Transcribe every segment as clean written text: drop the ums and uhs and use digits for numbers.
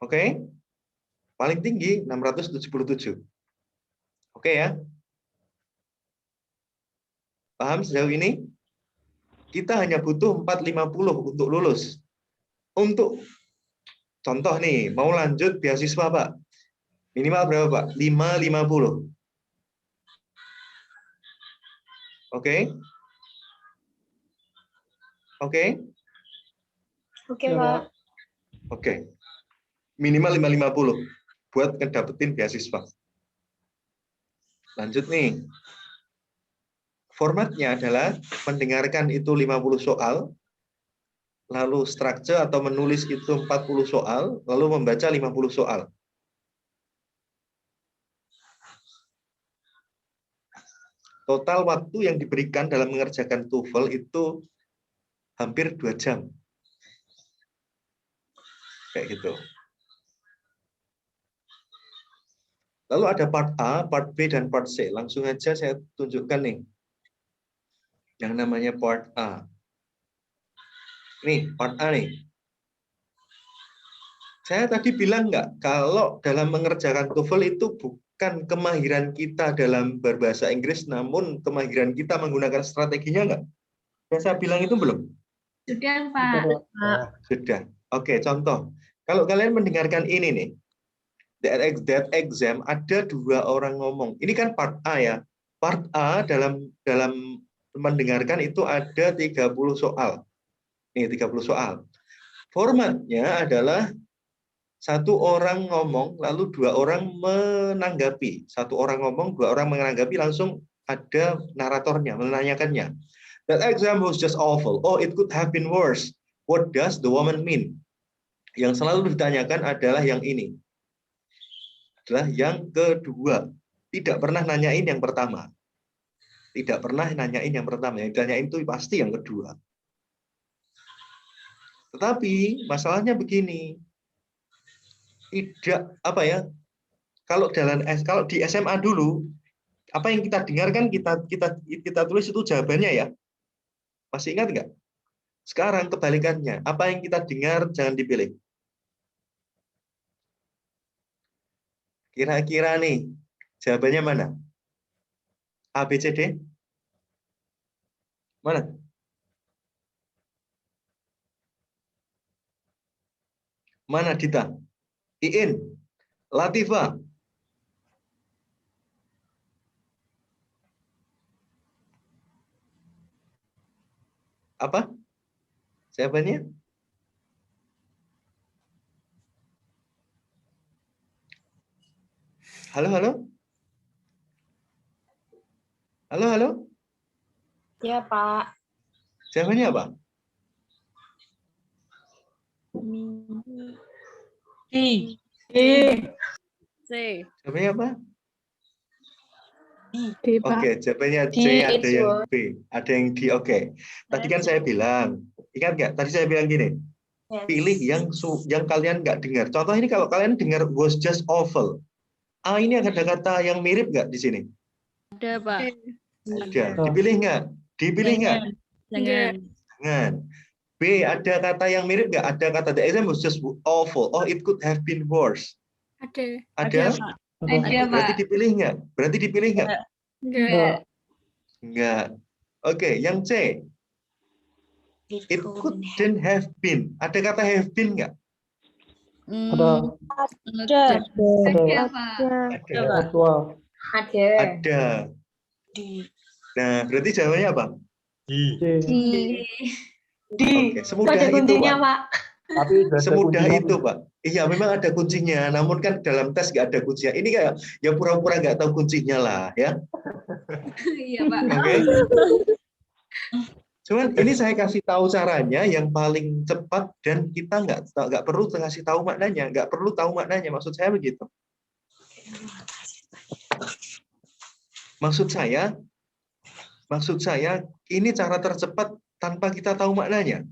Oke? Paling tinggi 677. Oke ya? Paham sejauh ini? Kita hanya butuh 450 untuk lulus. Untuk contoh nih, mau lanjut beasiswa, Pak. Minimal berapa, Pak? 550. Oke? Oke? Oke, Pak. Oke. Minimal 550 buat ngedapetin beasiswa. Lanjut nih. Formatnya adalah mendengarkan itu 50 soal, lalu structure atau menulis itu 40 soal, lalu membaca 50 soal. Total waktu yang diberikan dalam mengerjakan TOEFL itu hampir 2 jam. Kayak gitu. Lalu ada part A, part B, dan part C. Langsung aja saya tunjukkan nih. Yang namanya part A. Nih, part A nih. Saya tadi bilang nggak, kalau dalam mengerjakan TOEFL itu bukan kemahiran kita dalam berbahasa Inggris, namun kemahiran kita menggunakan strateginya nggak? Yang saya bilang itu belum? Sudah, Pak. Sudah. Oke, contoh. Kalau kalian mendengarkan ini nih, that exam ada 2 orang ngomong. Ini kan part A ya. Part A dalam mendengarkan itu ada 30 soal. Nih 30 soal. Formatnya adalah 1 orang ngomong, lalu 2 orang menanggapi. 1 orang ngomong, 2 orang menanggapi, langsung ada naratornya, menanyakannya. That exam was just awful. Oh, it could have been worse. What does the woman mean? Yang selalu ditanyakan adalah yang ini. Adalah yang kedua. Tidak pernah nanyain yang pertama. Tidak pernah nanyain yang pertama. Yang ditanyain itu pasti yang kedua. Tetapi masalahnya begini. Tidak apa ya? Kalau di SMA dulu, apa yang kita dengarkan kita tulis itu jawabannya ya. Masih ingat nggak? Sekarang kebalikannya. Apa yang kita dengar jangan dipilih. Kira-kira nih, jawabannya mana? A, B, C, D? Mana? Mana Dita? Iin? Latifa? Apa? Jawabannya? Halo, halo? Halo, halo? Ya, Pak. Jawabannya apa? D. C. Jawabannya apa? D, Pak. Oke, jawabannya C, ada yang B, ada yang D. Oke. Tadi kan saya bilang, ingat nggak? Tadi saya bilang gini, pilih yang kalian nggak dengar. Contoh ini kalau kalian dengar was just awful. A ini ada kata yang mirip nggak di sini? Ada, Pak. Ada. Dipilih nggak? Dipilih nggak? Jangan. Jangan. B, ada kata yang mirip nggak? Ada kata the exam was just awful. Oh, it could have been worse. Ada. Ada? Pak. Ada, Pak. Berarti dipilih nggak? Berarti dipilih nggak? Enggak. Enggak. Oke, yang C. It couldn't have been. Ada kata have been nggak? Ada. Ada. Ada. Nah, berarti jawabannya apa? Oke, semudah itu, Pak. Semudah itu, Pak. Iya, memang ada kuncinya. Namun kan dalam tes nggak ada kuncinya. Ini kayak ya pura-pura nggak tahu kuncinya lah, ya. Iya, Pak. Oke. Cuman ini saya kasih tahu caranya yang paling cepat dan kita nggak perlu ngasih tahu maknanya, nggak perlu tahu maknanya. Maksud saya begitu. Maksud saya ini cara tercepat tanpa kita tahu maknanya.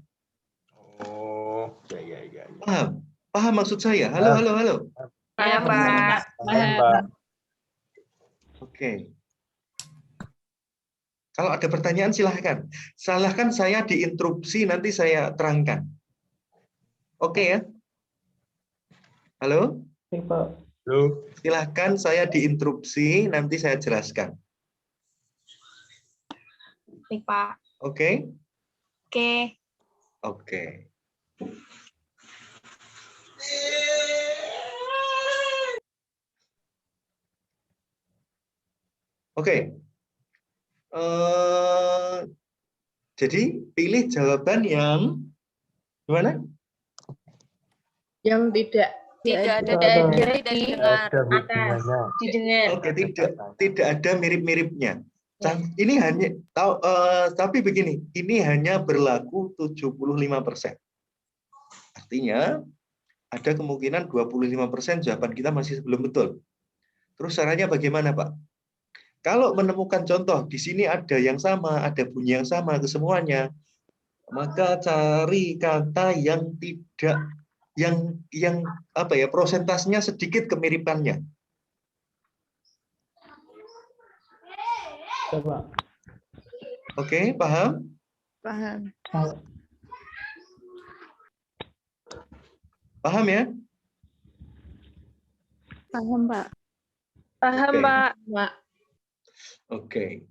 Oh, ya. Paham? Paham maksud saya? Halo. Ya, Pak. Mbak. Oke. Kalau ada pertanyaan silahkan. Salahkan saya diinterupsi, nanti saya terangkan. Oke ya? Halo? Halo. Silahkan saya diinterupsi, nanti saya jelaskan. Baik, Pak. Oke? Oke. Oke. Oke. Jadi pilih jawaban yang gimana? Yang tidak Tidak didengar. Ada hubungannya. Didengar. Oke, tidak ada mirip-miripnya. Ini hanya tapi begini, ini hanya berlaku 75%. Artinya ada kemungkinan 25% jawaban kita masih belum betul. Terus caranya bagaimana, Pak? Kalau menemukan contoh di sini ada yang sama, ada bunyi yang sama ke semuanya, maka cari kata yang tidak yang apa ya, prosentasenya sedikit kemiripannya. Oke, paham? paham. Paham ya? Paham, Pak. Paham, Oke. Pak. Pak. Oke.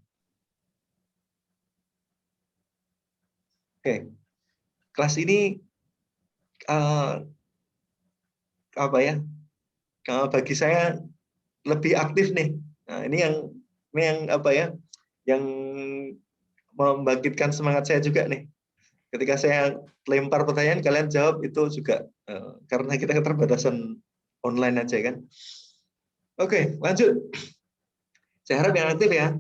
Oke. Kelas ini apa ya? Bagi saya lebih aktif nih. Nah, ini yang apa ya? Yang membangkitkan semangat saya juga nih. Ketika saya lempar pertanyaan, kalian jawab itu juga karena kita keterbatasan online aja kan. Oke, lanjut. Saya harap yang aktif ya.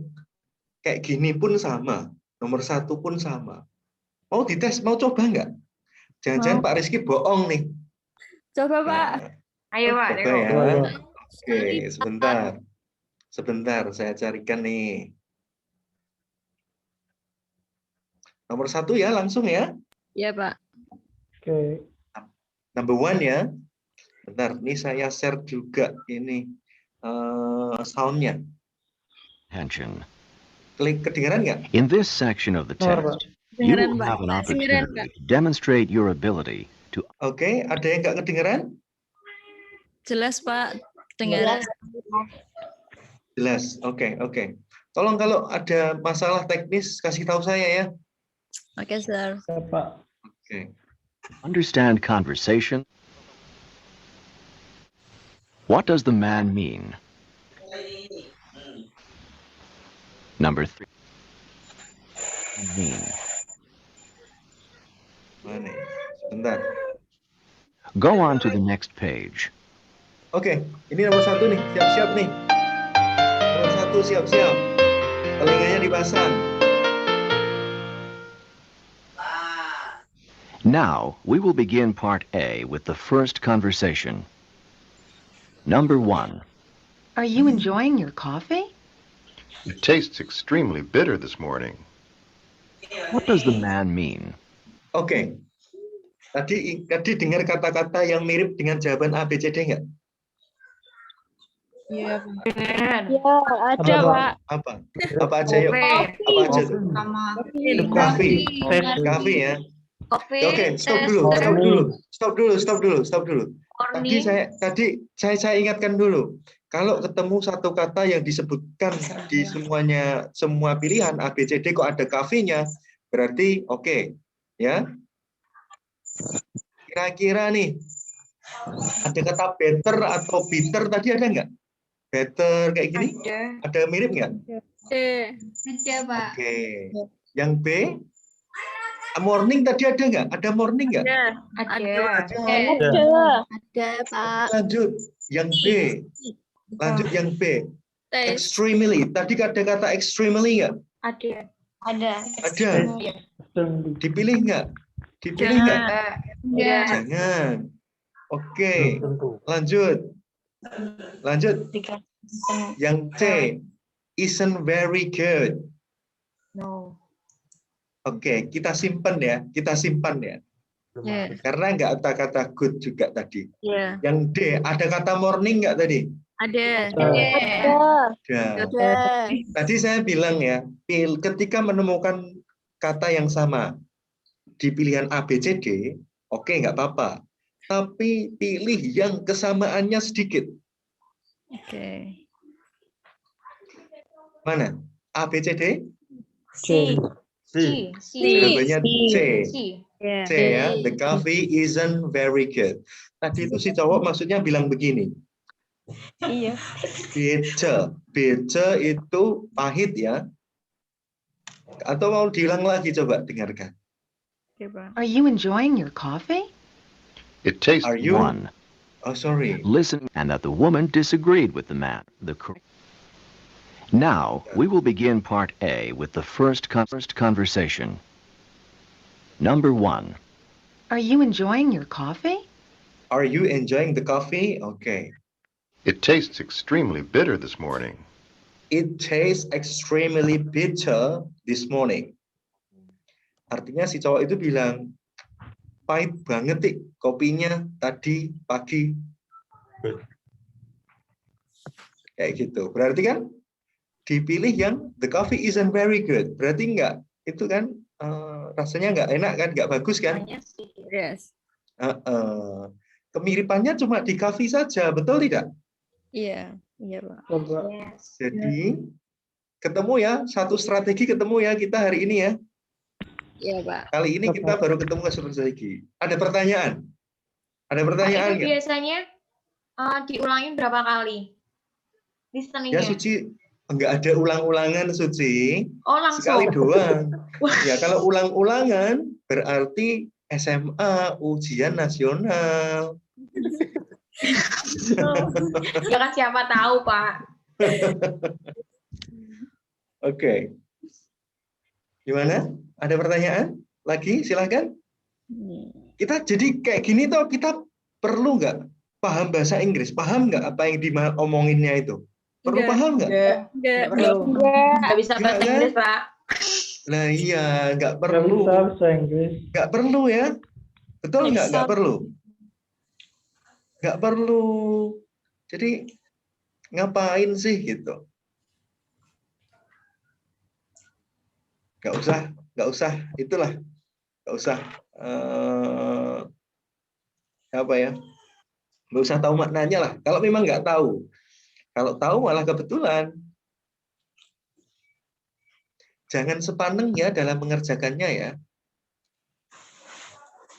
Kayak gini pun sama, nomor 1 pun sama. Mau dites, mau coba nggak? Jangan-jangan Pak Rizky bohong nih. Coba, Pak. Nah, Ayo, Pak. coba ya. Oke, sebentar. Sebentar, saya carikan nih. Nomor 1 ya, langsung ya. Iya, Pak. Number 1 ya. Bentar, ini saya share juga ini sound-nya. Attention. Klik, kedengeran nggak? In this section of the test, you will have an opportunity to demonstrate your ability to Oke, ada yang nggak kedengeran? Jelas, Pak. Dengar. Jelas. Oke. Tolong kalau ada masalah teknis kasih tahu saya ya. Oke, Sir. Oke. understand conversation. What does the man mean? Number 3. Mean. Mana? Sebentar. Go on to the next page. Oke, ini nomor 1 nih. Siap-siap nih. Nomor 1 siap-siap. Telinganya dipasang. Now, we will begin part A with the first conversation. Number 1. Are you enjoying your coffee? It tastes extremely bitter this morning. What does the man mean? Oke. Tadi dengar kata-kata yang mirip dengan jawaban A, B, C, D nggak? Iya, Pak. Ya, ada, Pak. Apa? Apa aja yuk? Apa aja tuh? Kafe. Kafe ya. Oke, stop dulu. Tadi saya ingatkan dulu. Kalau ketemu satu kata yang disebutkan di semua pilihan A, B, C, D kok ada kafenya, berarti oke, ya. Kira-kira nih ada kata better atau bitter tadi ada nggak? Better kayak gini? Ada mirip nggak? Ada, Pak. Oke. Yang B, morning tadi ada nggak? Ada morning nggak? Ada, Pak. Lanjut yang B. Lanjut yang B. Extremely. Tadi ada kata extremely nggak? Ada. Ada. Dipilih nggak? Dipilih nggak? Jangan. Oke. Lanjut. Yang C. Isn't very good. No. Oke, kita simpan ya. Iya. Karena nggak ada kata good juga tadi. Iya. Yang D, ada kata morning nggak tadi? Ada. Ada. Tadi saya bilang ya, ketika menemukan kata yang sama di pilihan A, B, C, D, oke nggak apa-apa. tapi pilih yang kesamaannya sedikit. Oke. Mana? A, B, C, D? C. C. Jawabannya C. Ya. C ya. The coffee isn't very good. Tadi itu si cowok maksudnya bilang begini. Iya. Bece itu pahit ya. Atau mau diulang lagi, coba dengarkan. Oke, Pak. Are you enjoying your coffee? It tastes Are you? One. Oh, sorry. Listen, and that the woman disagreed with the man. Now, we will begin part A with the first conversation. Number 1. Are you enjoying your coffee? Are you enjoying the coffee? Okay. It tastes extremely bitter this morning. It tastes extremely bitter this morning. Artinya si cowok itu bilang, pahit banget nih kopinya tadi pagi. Kayak gitu. Berarti kan dipilih yang the coffee isn't very good. Berarti enggak, itu kan rasanya enggak enak kan, enggak bagus kan? Yes. Kemiripannya cuma di coffee saja, betul tidak? Iya. Iya, Pak. Jadi ketemu ya, satu strategi ketemu ya kita hari ini ya. Iya, Pak. Kali ini kita baru ketemu strategi. Ada pertanyaan? Ada pertanyaan Itu nggak? biasanya diulangin berapa kali? Ya Listeningnya. Suci, enggak ada ulang-ulangan Suci. Oh, langsung. Sekali doang. Ya kalau ulang-ulangan berarti SMA ujian nasional. Ya kan siapa tahu, Pak. Oke. Gimana? Ada pertanyaan? Lagi? Silahkan. Kita jadi kayak gini toh, kita perlu nggak paham bahasa Inggris? Paham nggak apa yang diomonginnya itu? Perlu Nggak. paham nggak? Enggak. Nggak bisa Nggak, bahasa kan? Inggris, Pak. Nah iya, nggak Nggak perlu. bisa bahasa Inggris. Nggak perlu ya? Betul nggak? Nggak perlu. Nggak perlu. Jadi ngapain sih gitu? Nggak usah. Itulah, nggak usah. Apa ya? Nggak usah tahu maknanya lah. Kalau memang nggak tahu, kalau tahu malah kebetulan. Jangan sepaneng ya dalam mengerjakannya ya.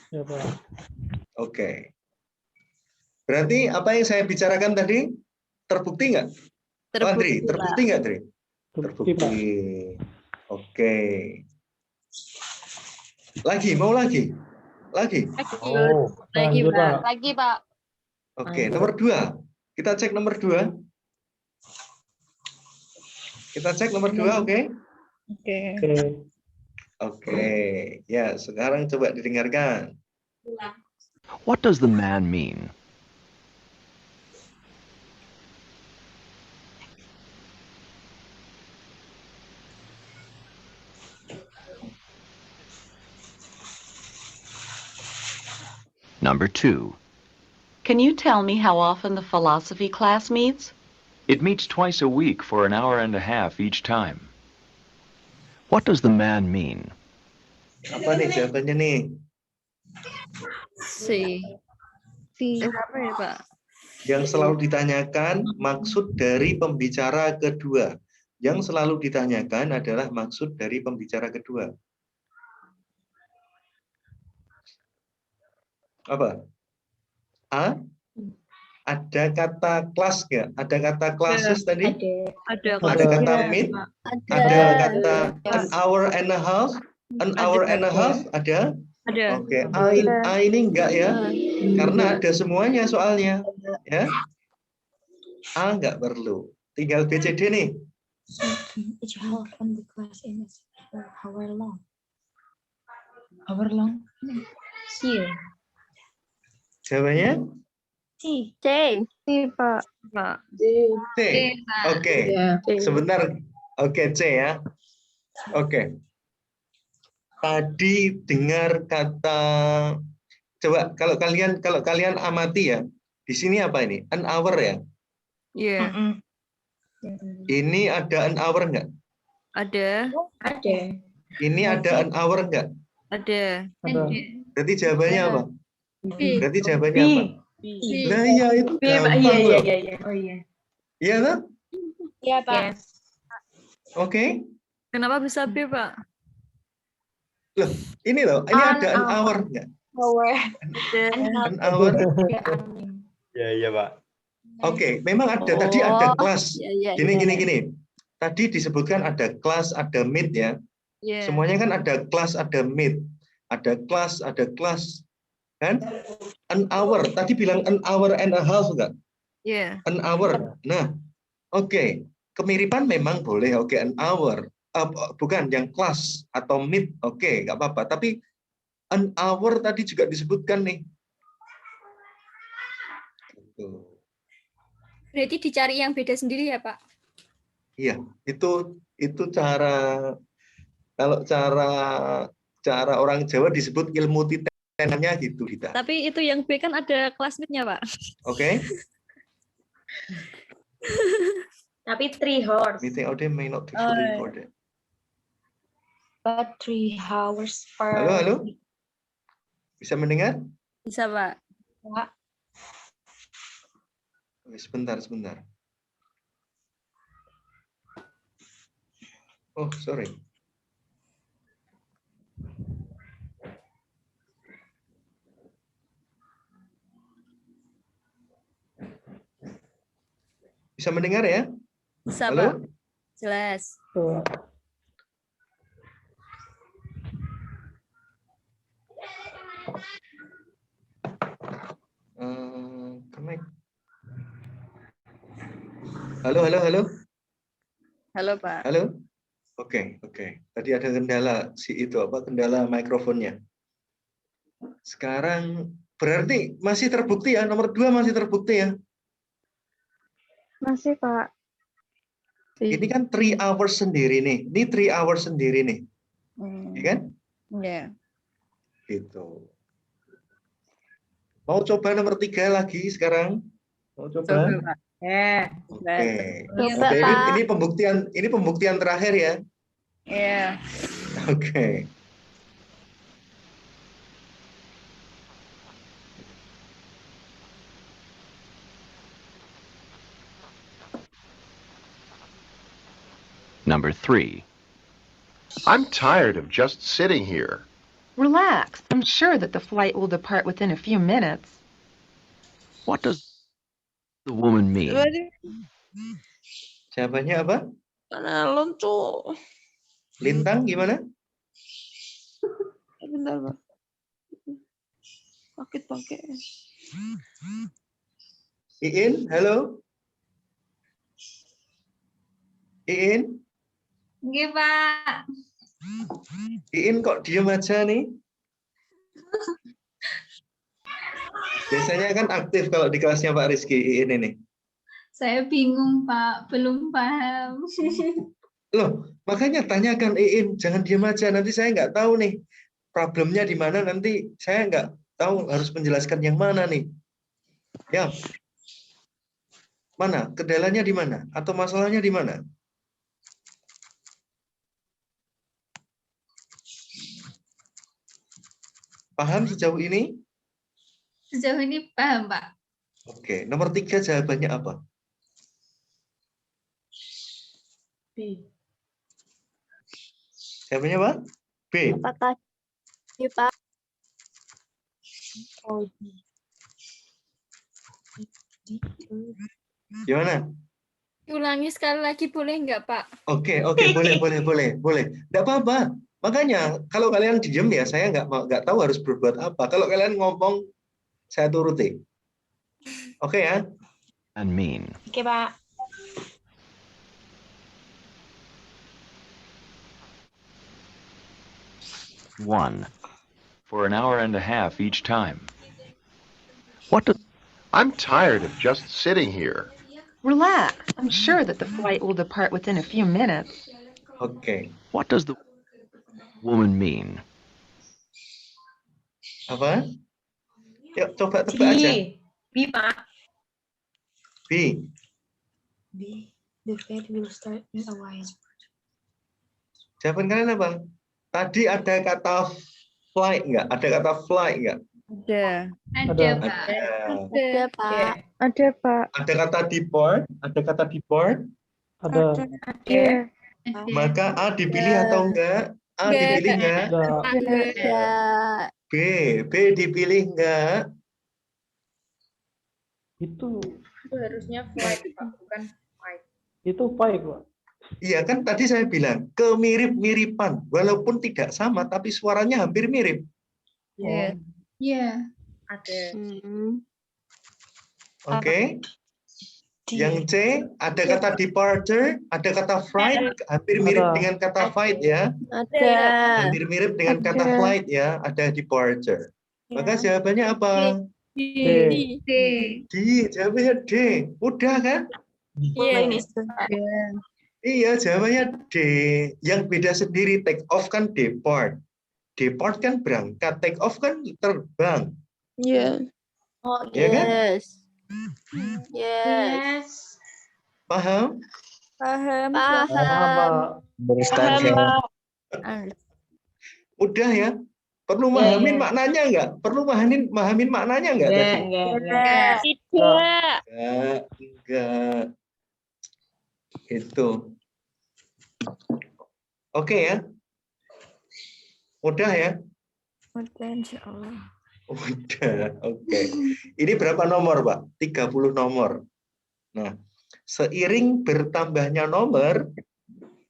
Ya, Pak. Oke. Berarti apa yang saya bicarakan tadi terbukti nggak? Andri, terbukti nggak, Andri? Bukti, Pak. Oke. Lagi, mau lagi? Lagi? Oh, Lagi, lanjut, Pak. Pak. Lagi, Pak. Oke, nomor 2. Kita cek nomor 2. Kita cek nomor 2, oke? Oke. Oke. Oke. Ya, sekarang coba didengarkan. What does the man mean? Number 2. Can you tell me how often the philosophy class meets? It meets twice a week for an hour and a half each time. What does the man mean? Apa nih jawabannya nih? C. Apa ya, Pak? Yang selalu ditanyakan maksud dari pembicara kedua. Yang selalu ditanyakan adalah maksud dari pembicara kedua. Apa? A? Ada kata kelas nggak? Ada kata classes tadi? Ada. Ada kata meet? Ada kata an hour and a half? An hour and a half? Ada? Ada. Oke. A ini enggak ya? Karena ada semuanya soalnya. Ya? A enggak perlu. Tinggal B, C, D nih. Each half on the class in how long? How long? C. Jawabannya? C. Pak. C. Oke. Sebentar. Oke, C ya. Oke. Tadi dengar kata, coba kalau kalian amati ya, di sini apa ini? An hour ya? Iya. Ini ada an hour enggak? Ada. Ada. Ini ada an hour enggak? Ada. Ada. Berarti jawabannya apa? Berarti jawabannya B. apa? Nah, iya itu B, Pak. Iya, gampang iya, loh. iya, iya. Oh iya. Iya kan? Iya, Pak. Yes. Oke. Kenapa bisa B, Pak? Ini loh, ini ada an hour. hour nggak? Hour. An hour. Ya, angin. Ya, iya, Pak. Oke, memang ada tadi ada kelas. Iya, Gini. Tadi disebutkan ada kelas, ada meet ya. Iya. Semuanya kan ada kelas, ada meet, ada kelas, kan? An hour. Tadi bilang an hour and a half enggak? Iya. An hour. Nah, oke. Kemiripan memang boleh. Oke, an hour. Bukan yang kelas atau meet. Oke, nggak apa-apa. Tapi an hour tadi juga disebutkan nih. Gitu. Berarti dicari yang beda sendiri ya, Pak? Iya, itu cara kalau cara orang Jawa disebut ilmu titenannya gitu, Dita. Tapi itu yang B kan ada classmate-nya, Pak. Oke? Tapi 3 horse. Meeting audio may not be fully recorded. But 3 hours per Halo? Bisa mendengar? Bisa, Pak. Pak. Oke, sebentar. Oh, sorry. Bisa mendengar ya? Bisa, Halo? Pak. Jelas. Tuh. Connect. Halo. Halo, Pak. Halo? Oke. Tadi ada kendala kendala mikrofonnya. Sekarang berarti masih terbukti ya, nomor 2 masih terbukti ya. Masih, Pak. Ini kan 3 hours sendiri nih. Ini 3 hours sendiri nih. Iya kan? Iya. Gitu. Mau coba nomor 3 lagi sekarang? Mau coba? Pak. Oke. Coba, Oke, Pak. ini pembuktian terakhir ya. Iya. Oke. Number 3. I'm tired of just sitting here. Relax. I'm sure that the flight will depart within a few minutes. What does the woman mean? Jawabannya apa? Lonco. Lintang gimana? Bentar, Pak. Sakit pakai. Iin, halo? Iin? Oke, Pak. Iin kok diem aja nih? Biasanya kan aktif kalau di kelasnya Pak Rizky, Iin ini. Saya bingung, Pak. Belum paham. Loh, makanya tanyakan Iin, jangan diem aja. Nanti saya nggak tahu nih problemnya di mana. Nanti saya nggak tahu harus menjelaskan yang mana nih. Ya, mana? Kendalanya di mana? Atau masalahnya di mana? Paham sejauh ini? Sejauh ini paham, Pak. Oke, nomor 3 jawabannya apa? B. Jawabannya apa? B. Apakah Pak? Oh, Gimana? ulangi sekali lagi boleh nggak, Pak? Oke, boleh. Nggak apa-apa. Makanya kalau kalian diem ya, saya nggak tahu harus berbuat apa. Kalau kalian ngomong, saya turuti. Oke ya? And mean. Oke, Pak. One. For an hour and a half each time. What does I'm tired of just sitting here. Relax. I'm sure that the flight will depart within a few minutes. Oke. what does the woman mean? Apa? Yuk, coba tebak aja. B, Pak. B. The flight will start in a while. Jawaban kalian apa? Tadi ada kata flight nggak? Ada kata flight nggak? Ada. Ada. Ada, Pak. Ada, Pak. Ada kata deport, ada kata deport. Ada. Ada. Maka A dipilih atau enggak? A dipilih enggak? Ada. B dipilih enggak? Itu Itu harusnya flight, Pak, bukan fight. itu baik, Pak. Iya kan tadi saya bilang kemirip-miripan, walaupun tidak sama tapi suaranya hampir mirip. Iya. Iya. Ada. Oke. Yang C ada kata departure, ada kata flight, hampir mirip Ada. dengan kata fight ya. Ada. Hampir mirip dengan kata Ada. flight ya, ada departure. Maka jawabannya apa? D. D. D, jawabannya D. Mudah kan? Iya, ini Iya, jawabannya D. Yang beda sendiri, take off kan depart. Depart kan berangkat, take off kan terbang. Iya. Oh, Iya kan? yes. Yes. Yes. Paham? Paham. Paham, Pak. Mudah ya? Perlu mahamin maknanya enggak? Perlu mahamin maknanya enggak tadi? Enggak. Tidak. Enggak. Itu. Oke ya? Mudah ya? Mudah, insya Allah. Udah, oke. Ini berapa nomor, Pak? 30 nomor. Nah, seiring bertambahnya nomor,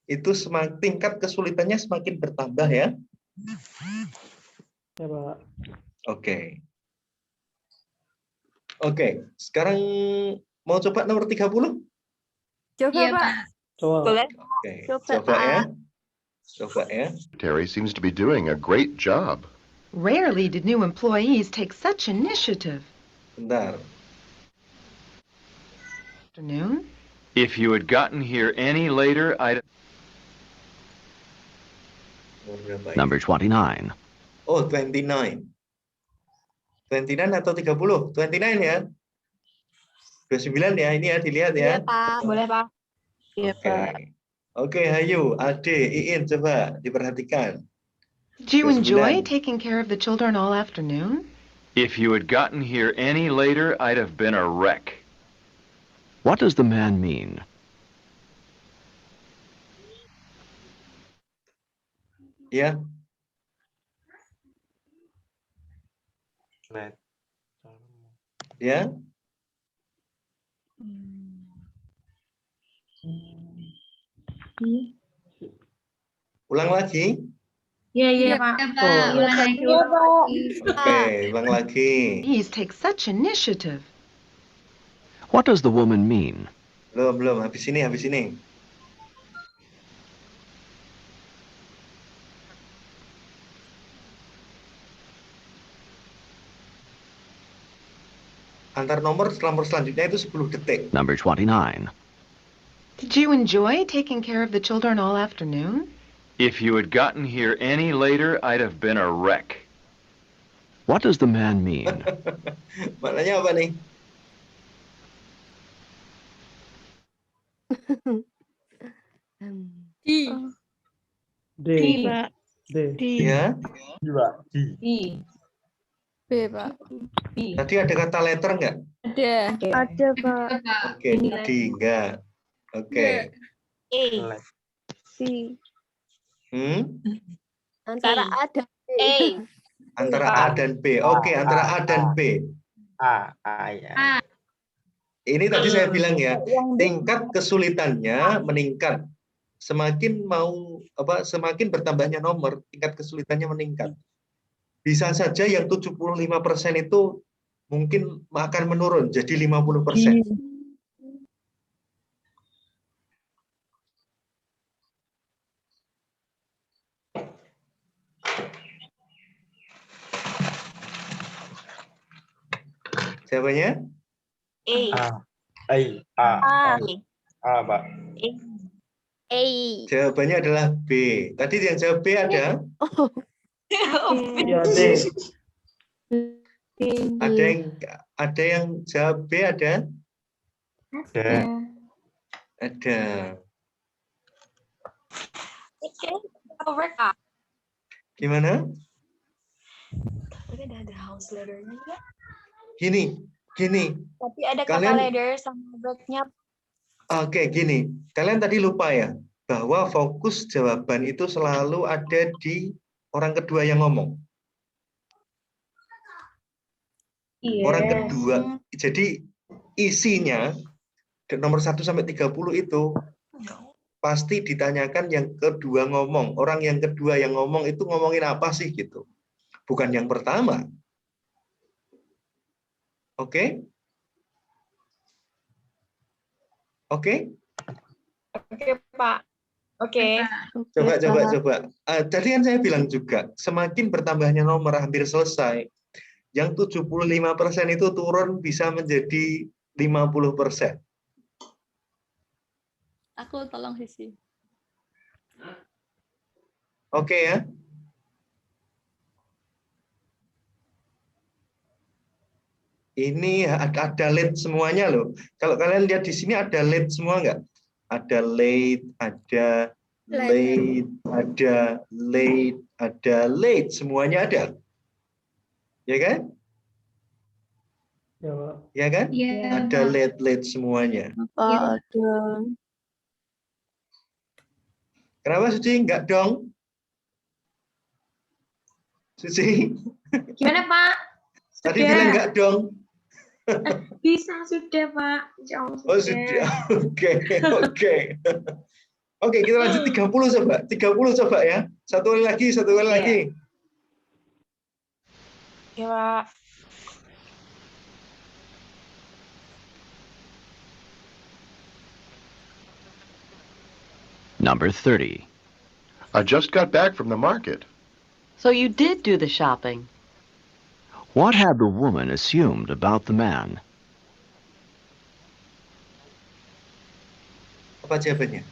itu semakin tingkat kesulitannya semakin bertambah ya. Ya, Pak. Oke. Oke, sekarang mau coba nomor 30? Coba, Iya, Pak. Pak. Coba. Boleh? Oke, Coba, coba ya. Pak. Coba ya. Terry seems to be doing a great job. Rarely did new employees take such initiative. Bentar. Afternoon? If you had gotten here any later, I'd... Nomor berapa ini? Number 29. Oh, 29. 29 atau 30? 29 ya? 29 ya, ini ya, dilihat Iya, ya. Pak. Boleh, Pak. Iya, Pak. Oke, Hayu, Ade, Iin, coba diperhatikan. Did you Yes, enjoy Bulan. taking care of the children all afternoon? If you had gotten here any later, I'd have been a wreck. What does the man mean? Ya. Ya. Ulang lagi. Iya, Pak. Oh. Ulang lagi, ulang lagi. Oke, ulang lagi. Please take such initiative. What does the woman mean? Belum, habis ini, habis ini. Antar nomor selanjutnya itu 10 detik. Number 29. Did you enjoy taking care of the children all afternoon? If you had gotten here any later, I'd have been a wreck. What does the man mean? Maknanya apa nih? D. Pak. D. Ya. B, Pak. Tadi ada kata letter nggak? Ada. Ada, Pak. Oke, D enggak. Oke. A. B. Antara A dan B. Antara A dan B. Oke, antara A dan B. A. Ini tadi saya bilang ya, tingkat kesulitannya meningkat. Semakin semakin bertambahnya nomor, tingkat kesulitannya meningkat. Bisa saja yang 75% itu mungkin akan menurun jadi 50%. Jawabannya? A. Jawabannya adalah B. Tadi yang jawab B ada? Ya, D. Ada yang jawab B ada? Ada. Gimana? Tapi ada house leader-nya juga. Gini. Tapi ada kata Kalian- leader sama verb-nya. Oke, gini. Kalian tadi lupa ya, bahwa fokus jawaban itu selalu ada di orang kedua yang ngomong. Iya. Orang kedua. Jadi isinya nomor 1 sampai 30 itu pasti ditanyakan yang kedua ngomong. Orang yang kedua yang ngomong itu ngomongin apa sih gitu. Bukan yang pertama. Oke? Oke? Oke, Pak. Oke. Coba. Tadi kan saya bilang juga, semakin bertambahnya nomor hampir selesai, yang 75% itu turun bisa menjadi 50%. Aku tolong Sisi. Oke ya? Ini ada late semuanya loh. Kalau kalian lihat di sini ada late semua nggak? Ada late, ada late, ada late, ada late, semuanya ada. Ya kan? Ya, Pak. Ya kan? Iya. Ada late semuanya. Ada. Kenapa Suci? Enggak dong? Suci? Gimana, Pak? Tadi Sudah. bilang enggak dong? Bisa, sudah, Pak. Insya Allah, Oh sudah. Oke. Oke, kita lanjut 30 coba. 30 coba ya. Satu kali lagi. Oke, Pak. Number 30. I just got back from the market. So you did do the shopping. What had the woman assumed about the man? Apa jawabannya?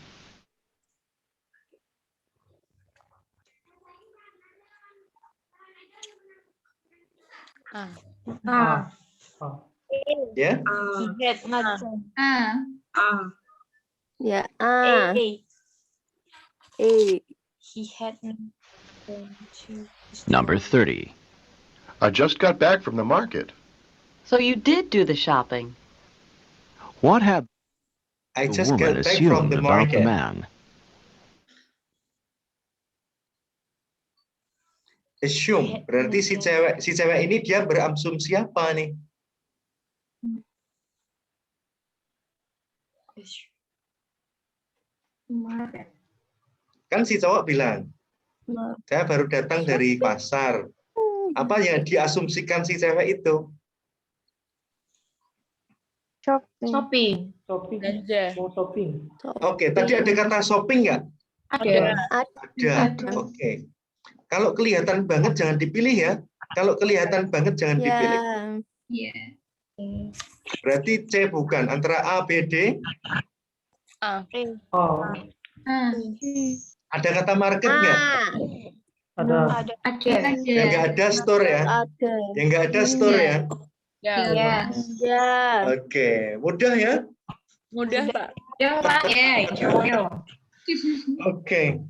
Ah. Ah. Ya? He had not said. Ya. A. A. He had not been to. Number 30. I just got back from the market. So you did do the shopping. What had I the just woman got back from assumed the about the market. man? Assume. Berarti si cewek ini dia berasumsi apa nih? Kan si cowok bilang, saya baru datang dari pasar. Apa yang diasumsikan si cewek itu? Shopping. Shopping. Shopping. Mau shopping. Oke, tadi ada kata shopping nggak? Ada. Ada. Oke. Kalau kelihatan banget jangan dipilih ya. Kalau kelihatan banget jangan dipilih. Iya. Berarti C bukan. Antara A, B, D. Oh, Ada kata market nggak? ada. Ada. Yang nggak ada store ya. Ada. Yang nggak ada store ya. Iya. Ya. Oke. Mudah ya. Mudah, Pak. Ya, Pak. Ya, jawab. Oke.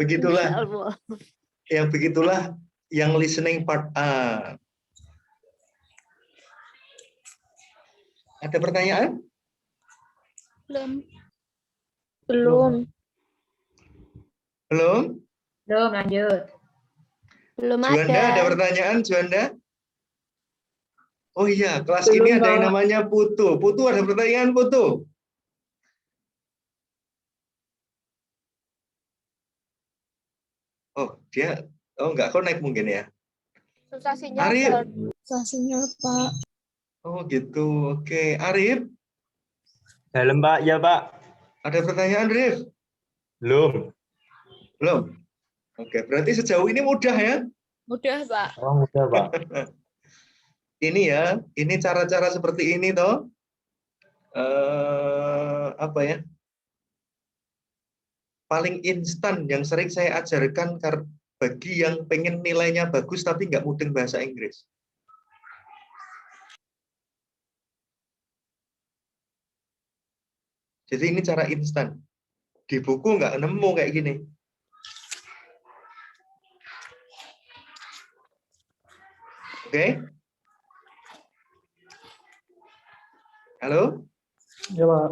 Begitulah. Begitulah yang listening part A. Ada pertanyaan? Belum. Belum? Belum, lanjut. Belum Juanda, ada ada. pertanyaan, Juanda? Oh iya, kelas ini ada yang namanya Putu. Putu, ada pertanyaan, Putu? Oh, dia enggak connect mungkin ya. Susah sinyal. Arif. Susah sinyal, Pak. Oh gitu. Oke, Arif, Dalam Pak, ya Pak. ada pertanyaan, Arif? Belum. Belum. Oke, berarti sejauh ini mudah ya. Mudah, Pak. Oh, udah Pak. Ini ya, ini cara-cara seperti ini toh. Apa ya? Paling instan yang sering saya ajarkan bagi yang pengen nilainya bagus tapi nggak mudeng bahasa Inggris. Jadi ini cara instan. Di buku nggak nemu kayak gini. Oke? Halo? Ya, Pak.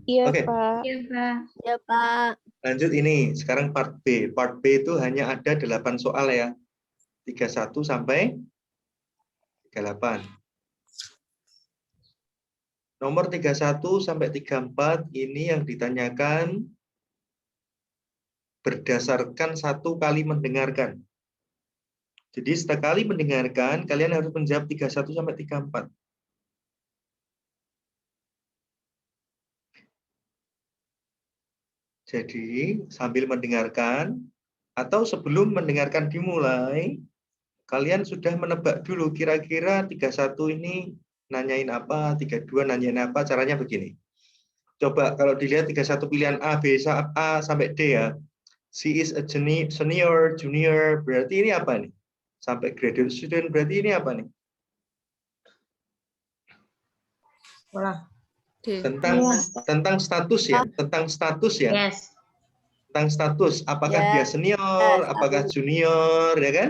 Iya, Oke. Pak. Iya, Pak. Iya, Pak. Lanjut ini, sekarang part B. Part B itu hanya ada 8 soal ya. 31 sampai 38. Nomor 31 sampai 34 ini yang ditanyakan berdasarkan satu kali mendengarkan. Jadi sekali mendengarkan, kalian harus menjawab 31 sampai 34. Jadi sambil mendengarkan atau sebelum mendengarkan dimulai, kalian sudah menebak dulu kira-kira 31 ini nanyain apa, 32 nanyain apa, caranya begini. Coba kalau dilihat 31 pilihan A, B, A sampai D ya. She is a senior, junior, berarti ini apa nih? Sampai graduate student, berarti ini apa nih? Sekolah. Tentang status ya, tentang status ya. Yes. Tentang status, apakah Ya. dia senior, apakah junior, ya kan?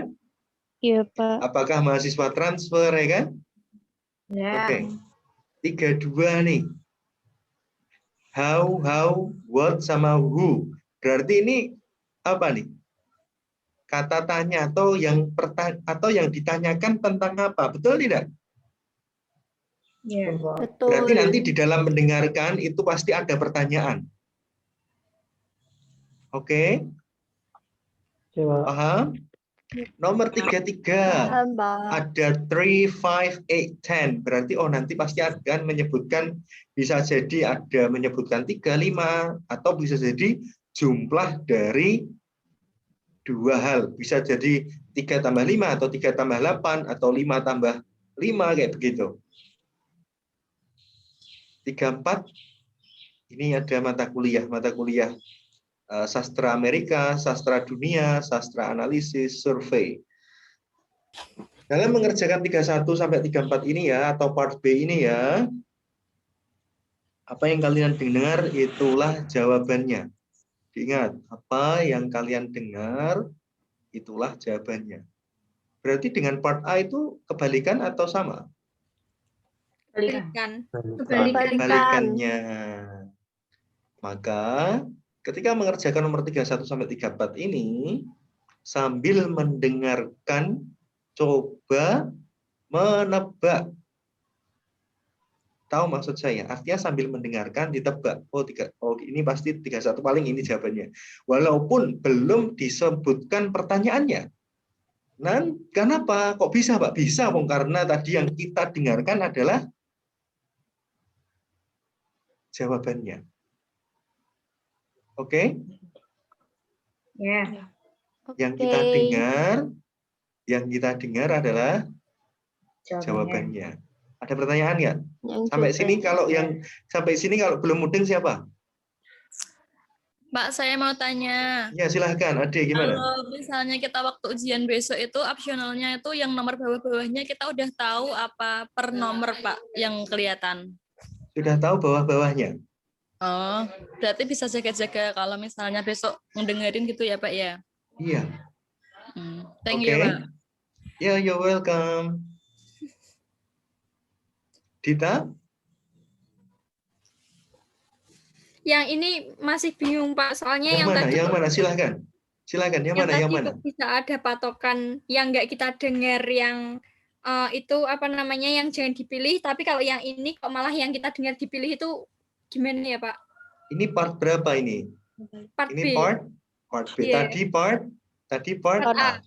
Iya, Pak. Apakah mahasiswa transfer, ya kan? Ya. Oke. 32 nih. How, what, sama who. Berarti ini apa nih? Kata tanya atau yang ditanyakan tentang apa? Betul tidak? Ya. Betul. Berarti nanti di dalam mendengarkan itu pasti ada pertanyaan. Oke? Oke, Pak. Paham? Nomor 33. Paham, Pak. Ada 3, 5, 8, 10. Berarti nanti pasti akan menyebutkan, bisa jadi ada menyebutkan 3, 5, atau bisa jadi jumlah dari 2 hal. Bisa jadi 3 tambah 5, atau 3 tambah 8, atau 5 tambah 5, kayak begitu. 34, ini ada mata kuliah sastra Amerika, sastra dunia, sastra analisis, survei. Dalam mengerjakan 31 sampai 34 ini ya, atau part B ini ya, apa yang kalian dengar itulah jawabannya. Ingat, apa yang kalian dengar itulah jawabannya. Berarti dengan part A itu kebalikan atau sama? Kebalikan. Kebalikannya. Maka ketika mengerjakan nomor 31 sampai 34 ini, sambil mendengarkan, coba menebak. Tahu maksud saya? Artinya sambil mendengarkan, ditebak. Oh ini pasti 31 paling ini jawabannya. Walaupun belum disebutkan pertanyaannya. Kenapa? Kok bisa, Pak? Bisa, Bang, karena tadi yang kita dengarkan adalah jawabannya. Oke? Ya. Yang kita dengar adalah jawabannya. Ada pertanyaan nggak? Sampai sini kalau belum mudeng siapa? Pak, saya mau tanya. Ya, silahkan. Ade, gimana? Kalau misalnya kita waktu ujian besok itu opsionalnya itu yang nomor bawah-bawahnya kita udah tahu apa per nomor, Pak, yang kelihatan? Sudah tahu bawah-bawahnya? Oh, berarti bisa jaga-jaga kalau misalnya besok ngedengerin gitu ya, Pak, ya? Iya. Thank you, Pak. Ya, you're welcome. Dita? Yang ini masih bingung, Pak. Soalnya yang mana? tadi Yang mana? Silahkan. Yang mana? Bisa ada patokan yang nggak kita dengar yang itu apa namanya yang jangan dipilih. Tapi kalau yang ini kok malah yang kita dengar dipilih itu gimana ya, Pak? Ini part berapa ini? Part ini B. Part B. Yeah. Tadi part A.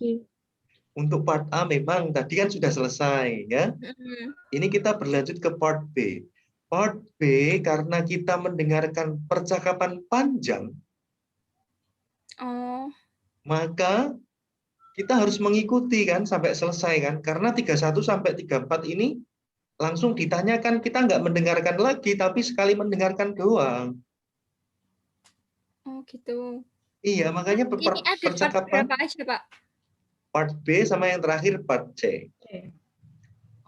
Untuk part A memang tadi kan sudah selesai ya. Ini kita berlanjut ke part B. Part B karena kita mendengarkan percakapan panjang. Oh. Maka kita harus mengikuti kan sampai selesai kan. Karena 31 sampai 34 ini langsung ditanyakan, kita nggak mendengarkan lagi tapi sekali mendengarkan doang. Oh gitu. Iya, makanya ini ada percakapan part berapa aja, Pak? Part B sama yang terakhir part C.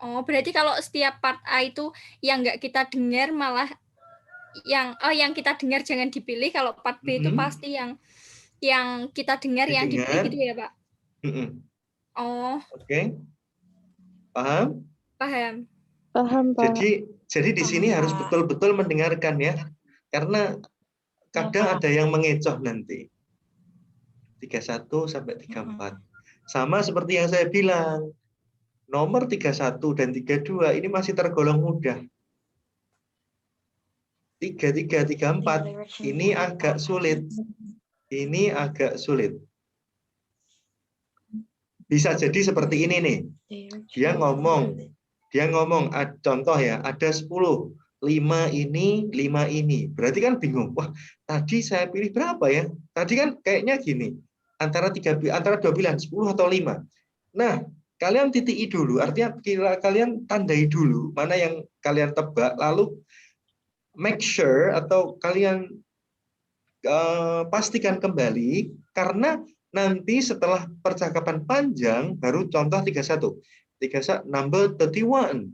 Oh, berarti kalau setiap part A itu yang nggak kita dengar malah yang kita dengar jangan dipilih, kalau part B itu pasti yang kita dengar yang dipilih gitu ya, Pak? Oh. Oke. Paham? Paham. Paham, Pak. Jadi di sini harus betul-betul mendengarkan ya. Karena kadang ada yang mengecoh nanti. 31 sampai 34. Sama seperti yang saya bilang. Nomor 31 dan 32 ini masih tergolong mudah. 33, 34 ini agak sulit. Ini agak sulit. Bisa jadi seperti ini nih. Dia ngomong, contoh ya, ada 10, 5 ini, 5 ini. Berarti kan bingung. Wah, tadi saya pilih berapa ya? Tadi kan kayaknya gini. Antara dua pilihan, 10 atau 5. Nah, kalian titiki dulu, artinya kalian tandai dulu mana yang kalian tebak, lalu make sure atau kalian pastikan kembali, karena nanti setelah percakapan panjang baru contoh 31. 31 number 31.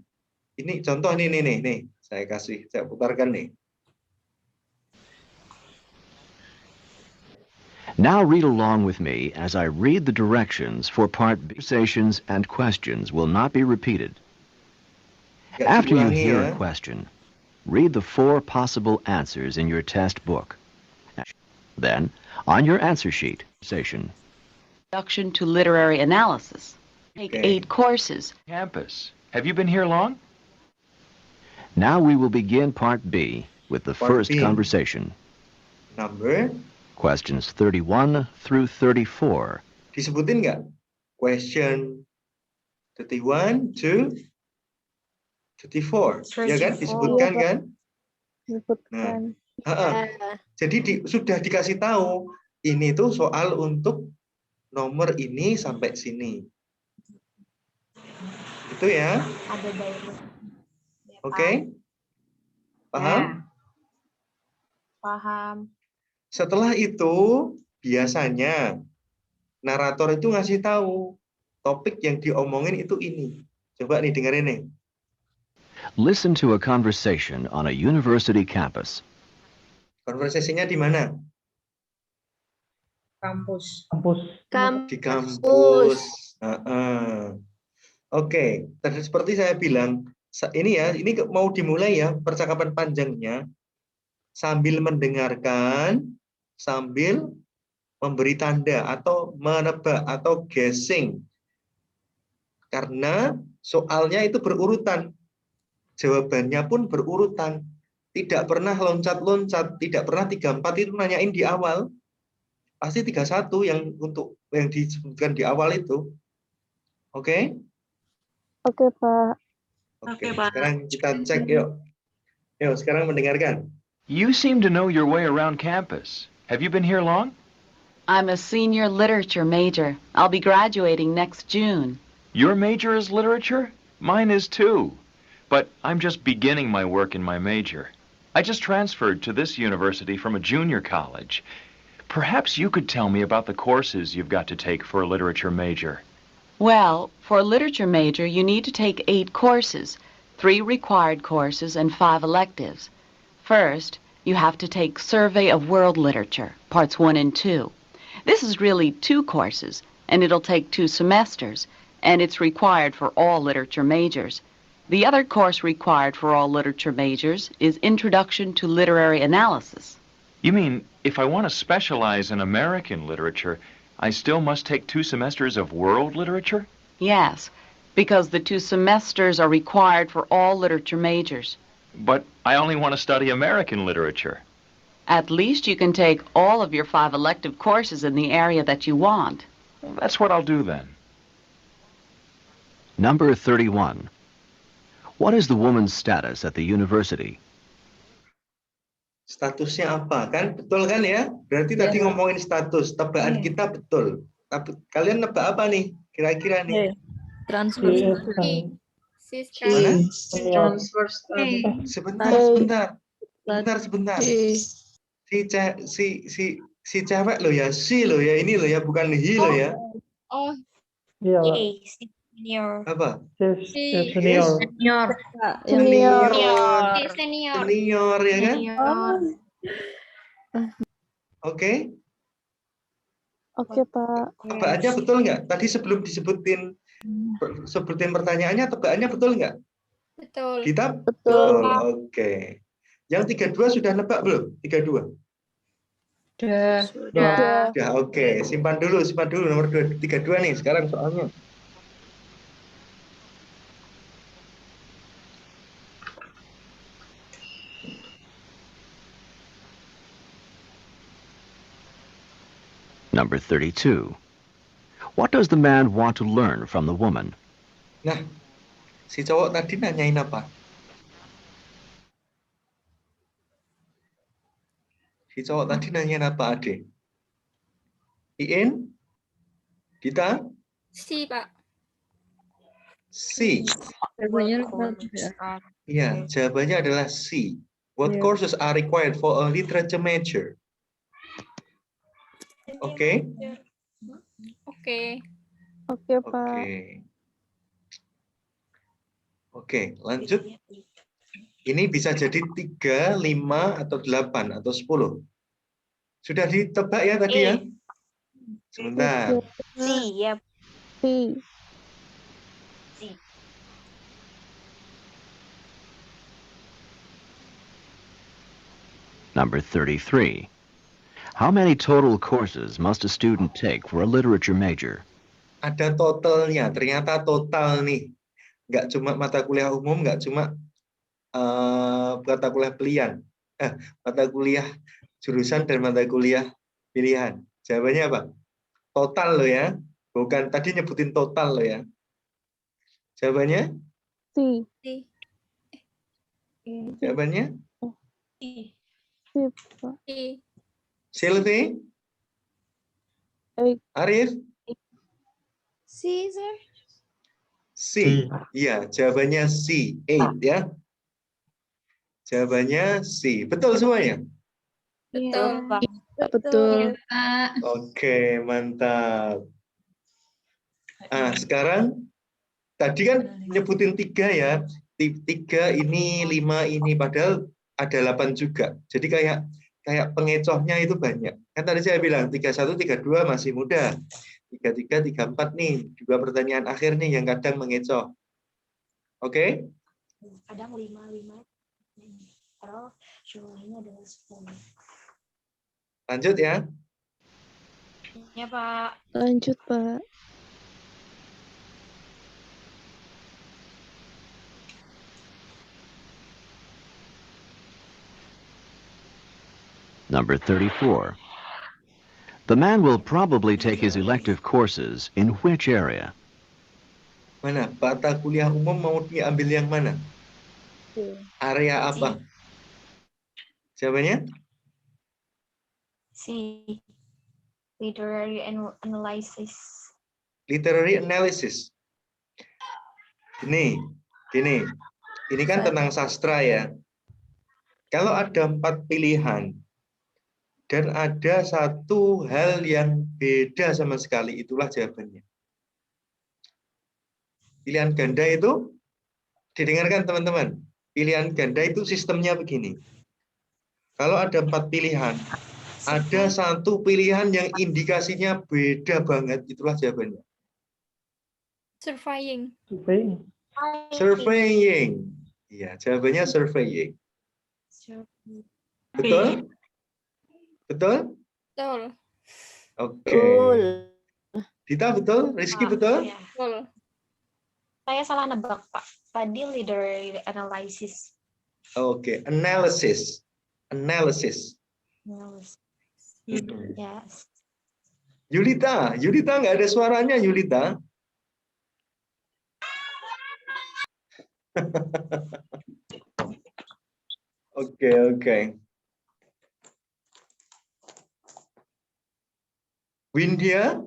Ini contoh nih. Saya putarkan nih. Now read along with me as I read the directions for part B. Conversations and questions will not be repeated. After you hear a question, read the 4 possible answers in your test book. Then, on your answer sheet, station. Introduction to Literary Analysis. Take 8 courses. Campus. Have you been here long? Now we will begin part B with the first B. conversation. Number. Questions 31 through 34. Disebutin nggak? Question 31 to 34. Ya kan? Disebutkan kan? Disebutkan. Jadi sudah dikasih tahu. Ini tuh soal untuk nomor ini sampai sini. Itu ya. Ada dialog. Oke? Paham? Paham. Setelah itu, biasanya narator itu ngasih tahu topik yang diomongin itu ini. Coba nih dengerin nih. Listen to a conversation on a university campus. Konversasinya di mana? Kampus. Di kampus. Oke, tadi seperti saya bilang, ini mau dimulai ya percakapan panjangnya sambil mendengarkan, sambil memberi tanda atau menebak atau guessing. Karena soalnya itu berurutan. Jawabannya pun berurutan. Tidak pernah loncat-loncat, tidak pernah 34 itu nanyain di awal. Pasti 31 yang disebutkan di awal itu. Oke? Oke, Pak. Oke, sekarang kita cek yuk. Yuk, sekarang mendengarkan. You seem to know your way around campus. Have you been here long? I'm a senior literature major. I'll be graduating next June. Your major is literature? Mine is too. But I'm just beginning my work in my major. I just transferred to this university from a junior college. Perhaps you could tell me about the courses you've got to take for a literature major. Well, for a literature major, you need to take 8 courses, 3 required courses and 5 electives. First, you have to take Survey of World Literature, Parts 1 and 2. This is really 2 courses, and it'll take 2 semesters, and it's required for all literature majors. The other course required for all literature majors is Introduction to Literary Analysis. You mean, if I want to specialize in American literature, I still must take 2 semesters of world literature? Yes, because the 2 semesters are required for all literature majors. But I only want to study American literature. At least you can take all of your 5 elective courses in the area that you want. Well, that's what I'll do then. Number 31. What is the woman's status at the university? Statusnya apa? Kan betul kan ya? Berarti tadi ngomongin status, tebakan kita betul. Tapi kalian nebak apa nih? Kira-kira nih? Transfer. Sebentar. Si cewek lo ya, si lo ya, ini lo ya, bukan hi lo ya. Oh. Iya, Pak. Senior. Apa? Senior. Senior ya kan? Oke. Oke, Pak. Tebakannya betul nggak? Tadi sebelum disebutin Sebutin pertanyaannya, tebakannya betul nggak? Betul. Kita? Betul. Oke. Yang 32 sudah nebak belum? 32? Sudah. Sudah, oke. Simpan dulu nomor 32 nih sekarang soalnya. Number 32. What does the man want to learn from the woman? Nah, si cowok tadi nanyain apa? Si cowok tadi nanyain apa, Ade? Iin? Dita? Si, Pak. Si. Jawabannya lupa juga. Iya, jawabannya adalah C. What Iya. courses are required for a literature major? Oke. Oke. Oke, Pak. Oke, lanjut. Ini bisa jadi 3, 5, atau 8, atau 10. Sudah ditebak ya tadi ya? Sebentar. Siap. Number 33. How many total courses must a student take for a literature major? Ada totalnya, ternyata total nih. Nggak cuma mata kuliah umum, nggak cuma mata kuliah pilihan. Mata kuliah jurusan dan mata kuliah pilihan. Jawabannya apa? Total loh ya. Bukan tadi nyebutin total loh ya. Jawabannya? Si. Jawabannya? Si, Pak. Sylvie? Arif? Si, sir. C. Iya, jawabannya C. 8 ya. Jawabannya C. Betul semuanya? Betul, Pak. Betul. Oke, mantap. Sekarang tadi kan nyebutin 3 ya. 3 ini, 5 ini, padahal ada 8 juga. Jadi kayak pengecohnya itu banyak. Kan tadi saya bilang 31, 32 masih mudah. 33, 34 nih. 2 pertanyaan akhir nih yang kadang mengecoh. Oke? Kadang 5. Kalau jumlahnya adalah 10. Lanjut ya. Ya, Pak. Lanjut, Pak. Number 34. The man will probably take his elective courses in which area? Mana? Mata kuliah umum mau diambil yang mana? Area apa? Jawabannya? Si. Literary analysis. Literary analysis. Gini. Ini kan tentang sastra ya. Kalau ada 4 pilihan dan ada 1 hal yang beda sama sekali, itulah jawabannya. Pilihan ganda itu, didengarkan teman-teman. Pilihan ganda itu sistemnya begini. Kalau ada 4 pilihan, ada 1 pilihan yang indikasinya beda banget, itulah jawabannya. Surveying. Surveying. Iya, jawabannya surveying. Betul? Betul? Betul. Oke. Dita betul? Rizky betul? Betul. Saya salah nebak, Pak. Tadi literary analysis. Oke, analysis. Yes. Yulita nggak ada suaranya, Yulita. Oke. Windia?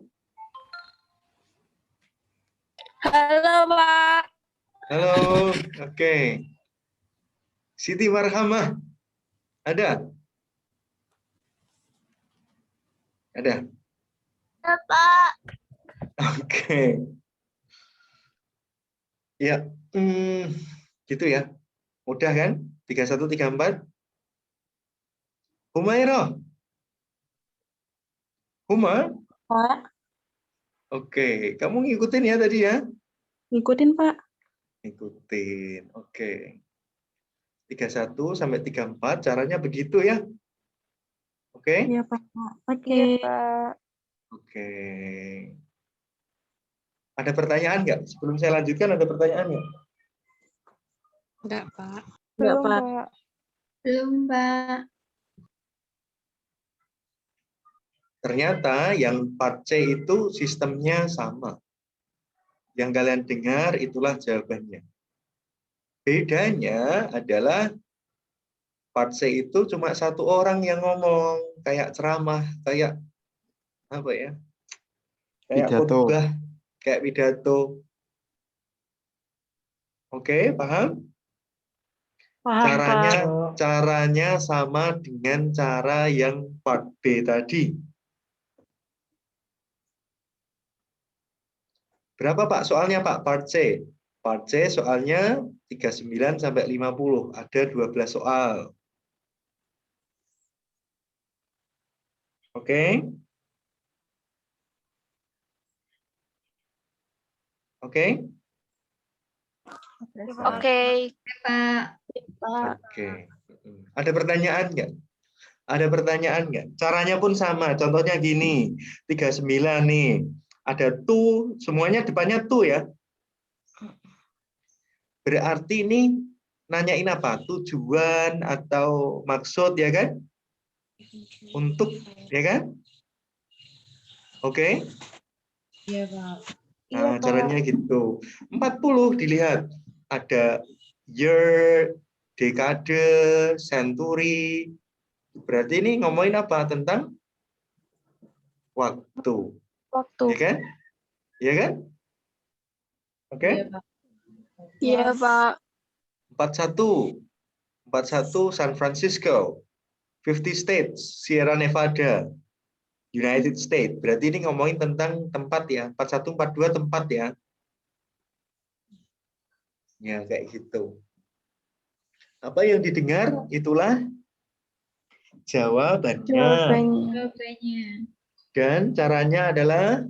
Halo, Pak. Halo, oke. Siti Marhamah, ada? Ada? Halo, Pak. Oke. Ya, gitu ya. Mudah kan? 31, 34. Humairah? Huma? Pak. Oke, kamu ngikutin ya tadi ya? Ngikutin, Pak. Ikutin. Oke. 31 sampai 34 caranya begitu ya. Oke? Iya, Pak. Oke. Iya, Pak. Oke. Ada pertanyaan nggak? Sebelum saya lanjutkan ada pertanyaan nggak? Enggak, Pak. Belum, Pak. Belum, Pak. Ternyata yang part C itu sistemnya sama. Yang kalian dengar itulah jawabannya. Bedanya adalah part C itu cuma satu orang yang ngomong, kayak ceramah, kayak apa ya? Kayak khutbah, kayak pidato. Oke, paham? Paham, Caranya sama dengan cara yang part B tadi. Berapa Pak soalnya Pak part C? Part C soalnya 39 sampai 50. Ada 12 soal. Oke? Oke? Oke. Pak. Oke. Ada pertanyaan nggak? Ada pertanyaan nggak? Caranya pun sama. Contohnya gini. 39 nih. Ada to. Semuanya depannya to ya. Berarti ini nanyain apa? Tujuan atau maksud ya kan? Untuk ya kan? Oke? Iya, Pak. Nah, caranya gitu. 40 dilihat. Ada year, dekade, century. Berarti ini ngomongin apa? Tentang waktu. Waktu. Ya kan? Ya kan? Oke? Iya, Pak. 41. 41 San Francisco. 50 states, Sierra Nevada, United States. Berarti ini ngomongin tentang tempat ya. 41, 42 tempat ya. Ya, kayak gitu. Apa yang didengar, itulah jawabannya. Dan caranya adalah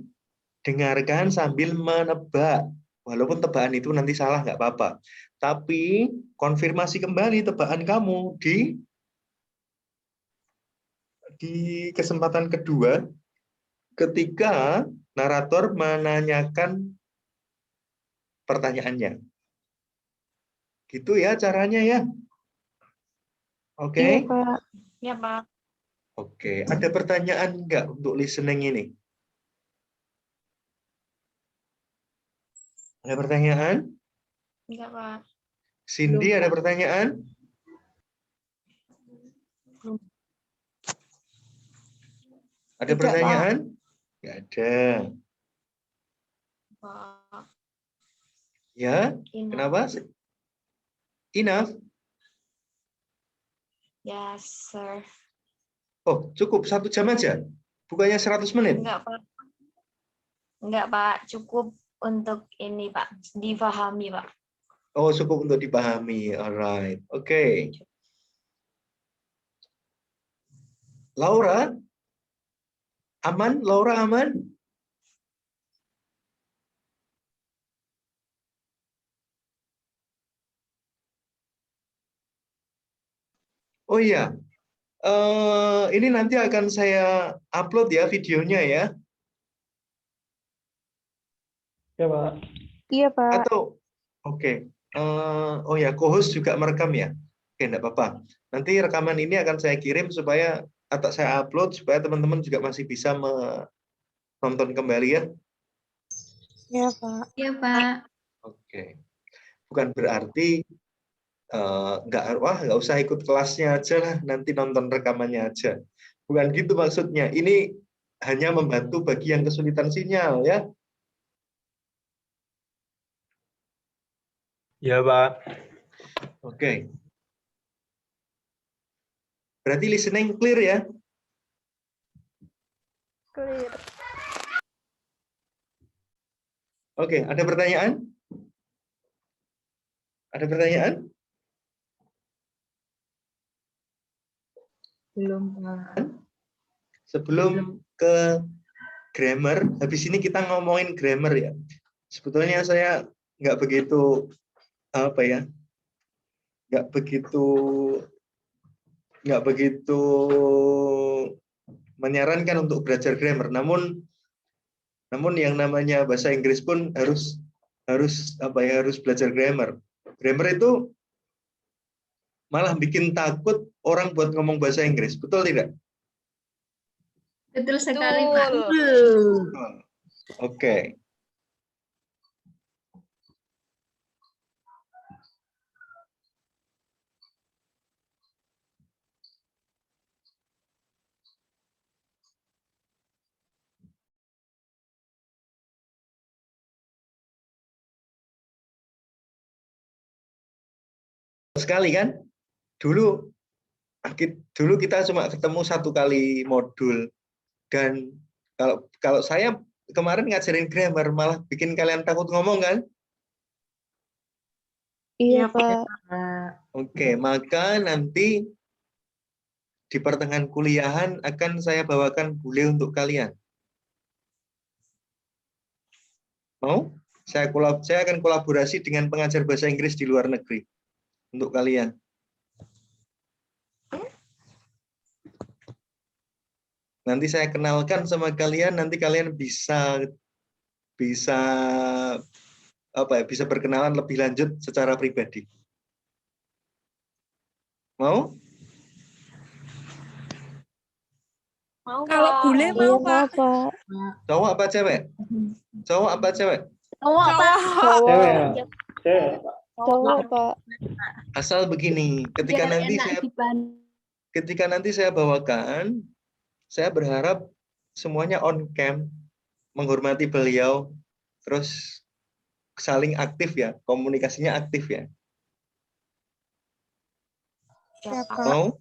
dengarkan sambil menebak. Walaupun tebakan itu nanti salah, nggak apa-apa. Tapi konfirmasi kembali tebakan kamu di kesempatan kedua ketika narator menanyakan pertanyaannya. Gitu ya caranya ya. Oke? Iya, Pak. Iya, Pak. Oke, ada pertanyaan nggak untuk listening ini? Ada pertanyaan? Enggak, Pak. Cindy, ada pertanyaan? Ada Tidak, pertanyaan? Nggak ada. Pak. Ya, Enough. kenapa? Enough? Yes, sir. Oh, cukup 1 jam aja? Bukannya 100 menit? Enggak, Pak. Enggak, Pak. Cukup untuk ini, Pak. Dipahami, Pak. Oh, cukup untuk dipahami. Alright. Oke. Laura? Aman? Laura aman? Oh iya. Ini nanti akan saya upload ya videonya ya. Ya, Pak. Iya, Pak. Atau oke. Oh ya, co-host juga merekam ya. Oke, enggak apa-apa. Nanti rekaman ini akan saya kirim supaya atau saya upload supaya teman-teman juga masih bisa menonton kembali ya. Iya, Pak. Iya, Pak. Oke. Bukan berarti nggak usah ikut kelasnya aja lah, nanti nonton rekamannya aja. Bukan gitu maksudnya. Ini hanya membantu bagi yang kesulitan sinyal ya. Ya, Pak. Oke. Berarti listening clear ya? Clear. Oke, ada pertanyaan? Ada pertanyaan? Belum, Pak. Sebelum ke grammar, habis ini kita ngomongin grammar ya. Sebetulnya saya nggak begitu apa ya, nggak begitu menyarankan untuk belajar grammar. Namun yang namanya bahasa Inggris pun harus belajar grammar. Grammar itu malah bikin takut orang buat ngomong bahasa Inggris, betul tidak? Betul sekali, Pak. Oke. Sekali kan? Dulu kita cuma ketemu 1 kali modul, dan kalau saya kemarin ngajarin grammar malah bikin kalian takut ngomong kan? Iya, Pak. Oke, maka nanti di pertengahan kuliahan akan saya bawakan bule untuk kalian. Mau? Saya akan kolaborasi dengan pengajar bahasa Inggris di luar negeri untuk kalian. Nanti saya kenalkan sama kalian, nanti kalian bisa berkenalan lebih lanjut secara pribadi. Mau? Mau, kalau bule mau, Pak. Cowok apa cewek? Cowok apa cewek? Cowok, Pak. Cowok, Pak. Asal begini, ketika nanti saya bawakan, saya berharap semuanya on cam, menghormati beliau, terus saling aktif ya, komunikasinya aktif ya. Mau?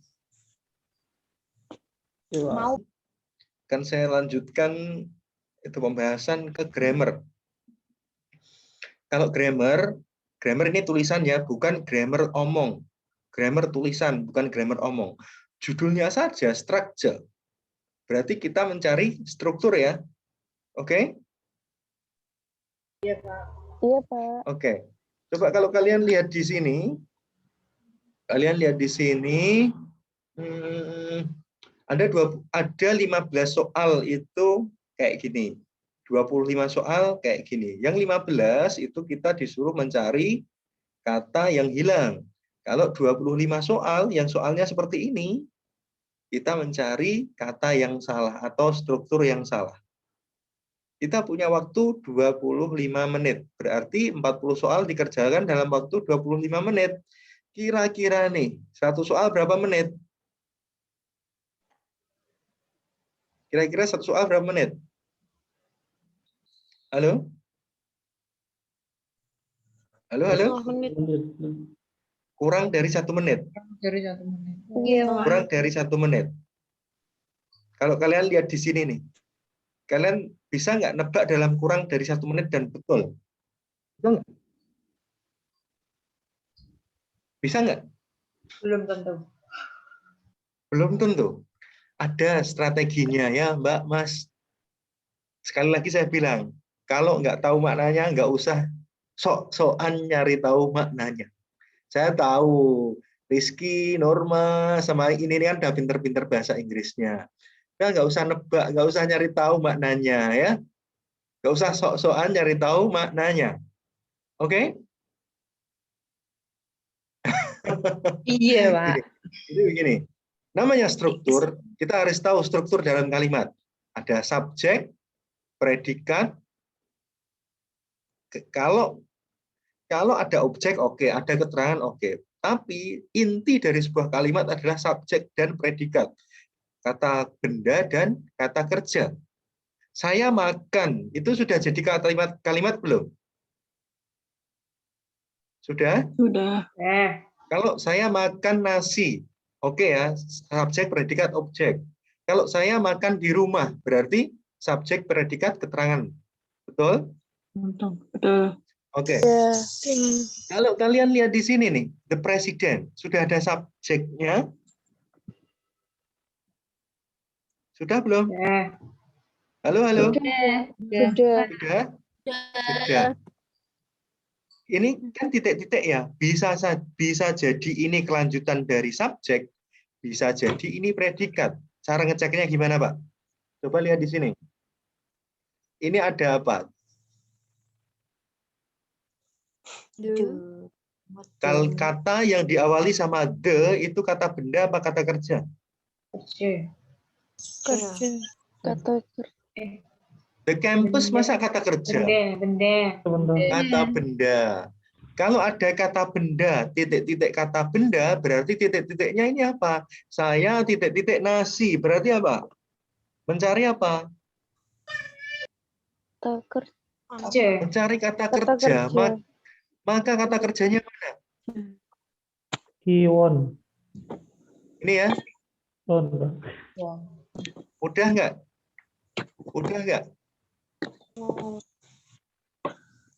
Mau. Kan saya lanjutkan itu pembahasan ke grammar. Kalau grammar ini tulisan ya, bukan grammar omong. Grammar tulisan, bukan grammar omong. Judulnya saja structure. Berarti kita mencari struktur ya. Oke? Iya, Pak. Iya, Pak. Oke. Coba kalau kalian lihat di sini. Ada 15 soal itu kayak gini. 25 soal kayak gini. Yang 15 itu kita disuruh mencari kata yang hilang. Kalau 25 soal, yang soalnya seperti ini, kita mencari kata yang salah atau struktur yang salah. Kita punya waktu 25 menit. Berarti 40 soal dikerjakan dalam waktu 25 menit. Kira-kira nih, 1 soal berapa menit? Kira-kira 1 soal berapa menit? Halo? Halo? Kurang dari 1 menit. Kurang dari 1 menit. Kalau kalian lihat di sini nih, kalian bisa nggak nebak dalam kurang dari 1 menit dan betul? Betul nggak? Bisa nggak? Belum tentu. Belum tentu. Ada strateginya ya, Mbak, Mas. Sekali lagi saya bilang, kalau nggak tahu maknanya, nggak usah sok-sokan nyari tahu maknanya. Saya tahu Rizky, Norma, sama ini kan udah pinter-pinter bahasa Inggrisnya. Nah, nggak usah nebak, nggak usah nyari tahu maknanya ya. Nggak usah sok-sokan nyari tahu maknanya. Oke? Iya, Pak. Jadi begini, namanya struktur, kita harus tahu struktur dalam kalimat. Ada subjek, predikat. Kalau ada objek, oke. Ada keterangan, oke. Tapi inti dari sebuah kalimat adalah subjek dan predikat. Kata benda dan kata kerja. Saya makan, itu sudah jadi kalimat belum? Sudah? Sudah. Kalau saya makan nasi, oke ya, subjek, predikat, objek. Kalau saya makan di rumah, berarti subjek, predikat, keterangan. Betul? Betul. Oke. Kalau kalian lihat di sini nih, the president, sudah ada subjeknya? Sudah belum? Halo? Sudah. Sudah? Ini kan titik-titik ya, bisa jadi ini kelanjutan dari subjek, bisa jadi ini predikat. Cara ngeceknya gimana, Pak? Coba lihat di sini. Ini ada apa? Kalau kata yang diawali sama the itu kata benda apa kata kerja? Kerja. Kata kerja. The campus masa kata kerja? Benda. Kata benda. Kalau ada kata benda, titik-titik kata benda, berarti titik-titiknya ini apa? Saya titik-titik nasi, berarti apa? Mencari apa? Kata kerja. Mencari kata kerja. Maka kata kerjanya mana? He won. Ini ya. On. Udah nggak? Udah nggak?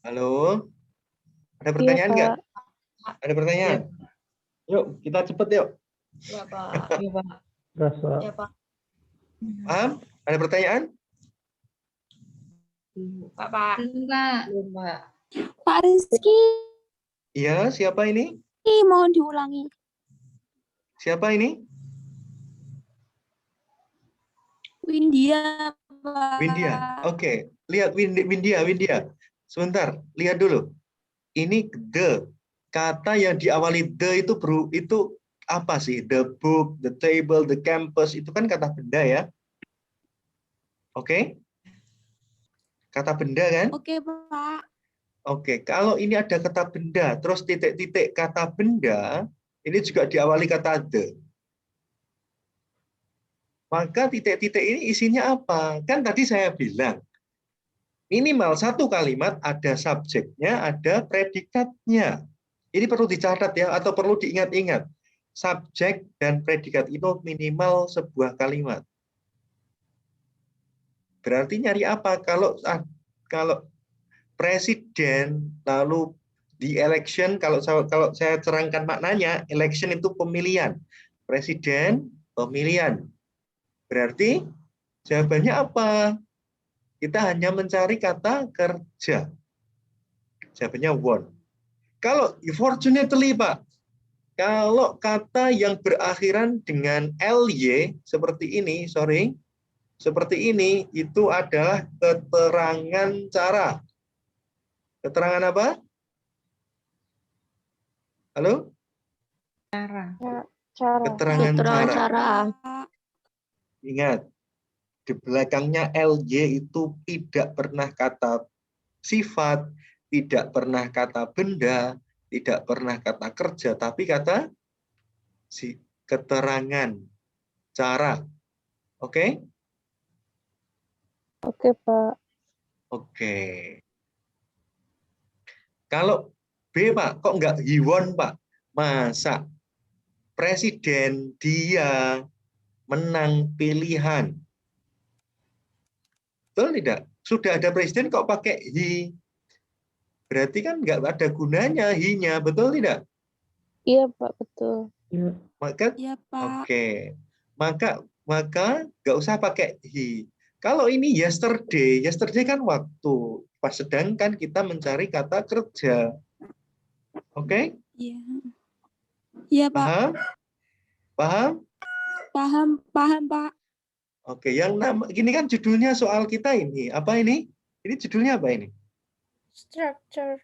Halo? Ada pertanyaan nggak? Ada pertanyaan? Yuk, kita cepet yuk. Ya, Pak. Iya, Pak. Rasa. Ya, Pak. Paham? Ada pertanyaan? Pak. Belum, Pak. Pak Rizky, Iya, siapa ini? mohon diulangi. Siapa ini? Windia, Pak. Windia. Oke, lihat Windia. Sebentar, lihat dulu. Ini the. Kata yang diawali the itu apa sih? The book, the table, the campus itu kan kata benda ya. Oke? Kata benda kan? Oke, Pak. Oke, kalau ini ada kata benda, terus titik-titik kata benda, ini juga diawali kata the. Maka titik-titik ini isinya apa? Kan tadi saya bilang, minimal satu kalimat ada subjeknya, ada predikatnya. Ini perlu dicatat ya, atau perlu diingat-ingat. Subjek dan predikat itu minimal sebuah kalimat. Berarti nyari apa? Kalau presiden, lalu di election, kalau saya terangkan maknanya, election itu pemilihan. Presiden, pemilihan. Berarti jawabannya apa? Kita hanya mencari kata kerja. Jawabannya won. Kalau fortunately, Pak, kalau kata yang berakhiran dengan ly seperti ini, seperti ini, itu adalah keterangan cara. Keterangan apa? Halo? Cara. Keterangan cara. Cara. Ingat, di belakangnya ly itu tidak pernah kata sifat, tidak pernah kata benda, tidak pernah kata kerja, tapi kata keterangan cara. Oke? Oke, Pak. Oke. Kalau B, Pak, kok enggak he won, Pak? Masa presiden dia menang pilihan? Betul tidak? Sudah ada presiden kok pakai he? Berarti kan enggak ada gunanya he-nya, betul tidak? Iya, Pak, betul. Maka Iya, Pak. Oke. Maka enggak usah pakai he. Kalau ini yesterday kan waktu. Sedangkan kita mencari kata kerja. Oke? Iya. Iya, Pak. Paham? Paham? Paham, Pak. Oke, gini kan judulnya soal kita ini. Apa ini? Ini judulnya apa ini? Structure.